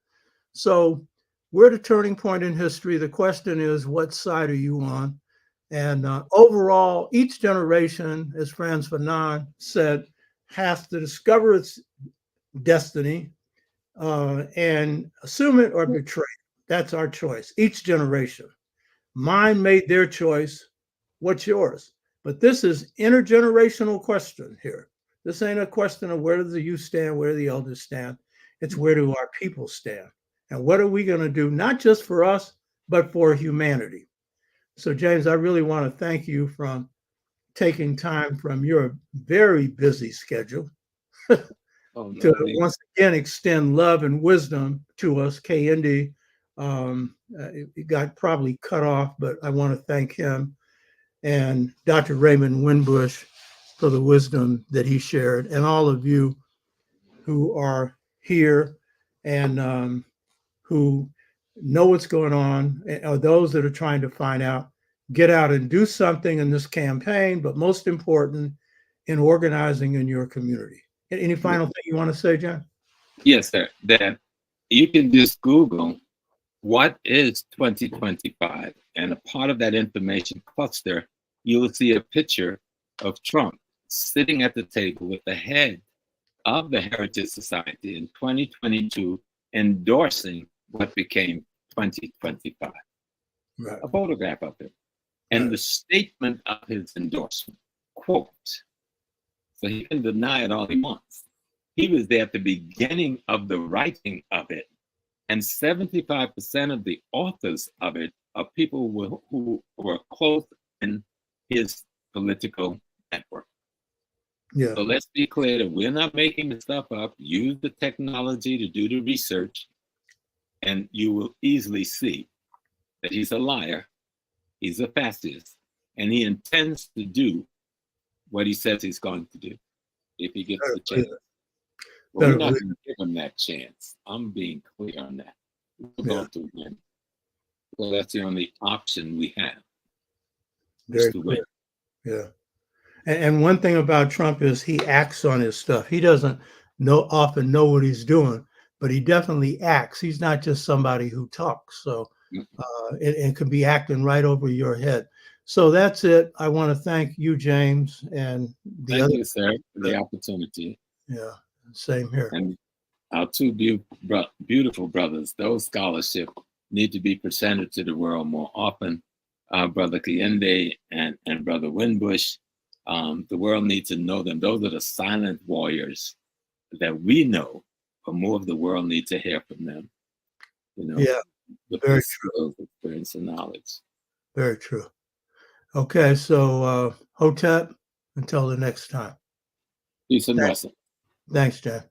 So we're at a turning point in history. The question is, what side are you on? And overall, each generation, as Frantz Fanon said, has to discover its destiny and assume it or betray it. That's our choice, each generation. Mine made their choice. What's yours? But this is intergenerational question here. This ain't a question of where do the youth stand, where do the elders stand. It's where do our people stand? And what are we going to do, not just for us, but for humanity? So, James, I really want to thank you for taking time from your very busy schedule to once again extend love and wisdom to us. Kehinde, it got probably cut off, but I want to thank him and Dr. Raymond Windbush for the wisdom that he shared, and all of you who are here and who know what's going on, or those that are trying to find out. Get out and do something in this campaign, but most important, in organizing in your community. Any final thing you want to say, John? Yes, sir. That you can just Google what is 2025, and a part of that information cluster, you will see a picture of Trump sitting at the table with the head of the Heritage Society in 2022, endorsing what became 2025. Right. A photograph of him. And the statement of his endorsement, quote, so he can deny it all he wants. He was there at the beginning of the writing of it. And 75% of the authors of it are people who were close in his political network. Yeah. So let's be clear that we're not making the stuff up. Use the technology to do the research, and you will easily see that he's a liar. He's a fascist, and he intends to do what he says he's going to do if he gets the chance. Well, we're not going to give him that chance. I'm being clear on that. We'll Yeah. go to win. So that's the only option we have, is Very to win. clear. Yeah. And one thing about Trump is he acts on his stuff. He doesn't often know what he's doing, but he definitely acts. He's not just somebody who talks. So it could be acting right over your head. So that's it. I want to thank you, James, and the Thank you, sir, for the opportunity. Yeah, same here. And our two beautiful brothers, those scholarships need to be presented to the world more often. Brother Kehinde and Brother Windbush, the world needs to know them. Those are the silent warriors that we know, but more of the world needs to hear from them. You know, Yeah, with very their skills, experience, and knowledge. very true. Okay, so Hotep, until the next time. Peace and blessings. Thanks, Jan.